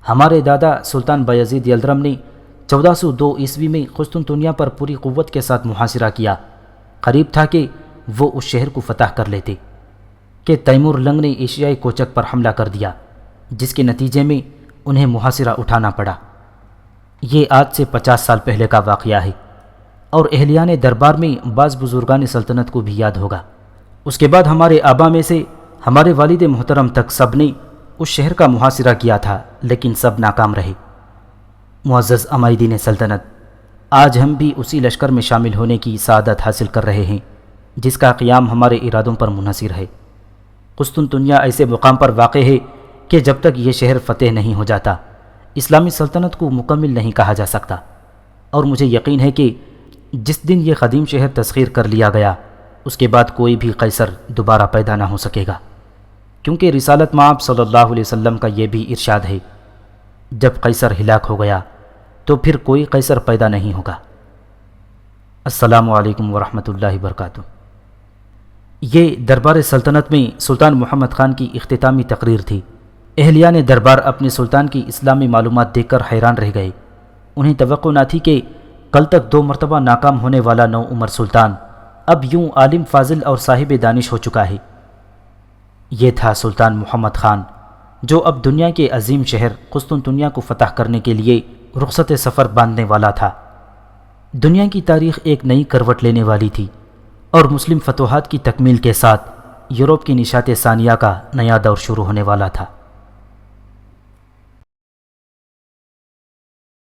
ہمارے دادا سلطان بایزید یلدرم نے 1402 عیسوی میں قسطنطنیہ پر پوری قوت کے ساتھ محاصرہ کیا۔ قریب تھا کہ وہ اس شہر کو فتح کر لیتے کہ تیمور لنگ نے ایشیائی کوچک پر حملہ کر دیا، جس کے نتیجے میں انہیں محاصرہ اٹھانا پڑا۔ یہ آج سے 50 سال پہلے کا واقعہ ہے، اور اہلیان دربار میں بعض بزرگان سلطنت کو بھی یاد ہوگا۔ اس کے بعد ہمارے آبا میں سے ہمارے والد محترم تک سب نے اس شہر کا محاصرہ کیا تھا، لیکن سب ناکام رہے۔ معزز عمائدین سلطنت، آج ہم بھی اسی لشکر میں شامل ہونے کی سعادت حاصل کر رہے ہیں جس کا قیام ہمارے ارادوں پر منحصر ہے۔ قسطنطنیہ ایسے مقام پر واقع ہے کہ جب تک یہ شہر فتح نہیں ہو جاتا، اسلامی سلطنت کو مکمل نہیں کہا جا سکتا، اور مجھے یقین ہے کہ جس دن یہ قدیم شہر تسخیر کر لیا گیا، اس کے بعد کوئی بھی قیصر دوبارہ پیدا نہ ہو سکے گا، کیونکہ رسالت مآب صلی اللہ علیہ وسلم کا یہ بھی ارشاد ہے، جب قیصر ہلاک ہو گیا تو پھر کوئی قیصر پیدا نہیں ہوگا۔ السلام علیکم ورحمۃ اللہ وبرکاتہ۔ یہ دربار سلطنت میں سلطان محمد خان کی اختتامی تقریر تھی۔ اہلیان دربار اپنے سلطان کی اسلامی معلومات دیکھ کر حیران رہ گئے۔ انہیں توقع نہ تھی کہ کل تک 2 مرتبہ ناکام ہونے والا نو عمر سلطان اب یوں عالم فاضل اور صاحب دانش ہو چکا ہے۔ یہ تھا سلطان محمد خان، جو اب دنیا کے عظیم شہر قسطنطنیہ کو فتح کرنے کے لیے رخصت سفر باندھنے والا تھا۔ دنیا کی تاریخ ایک نئی کروٹ لینے والی تھی، اور مسلم فتوحات کی تکمیل کے ساتھ یورپ کی نشاط ثانیہ کا نیا دور شروع ہونے والا تھا۔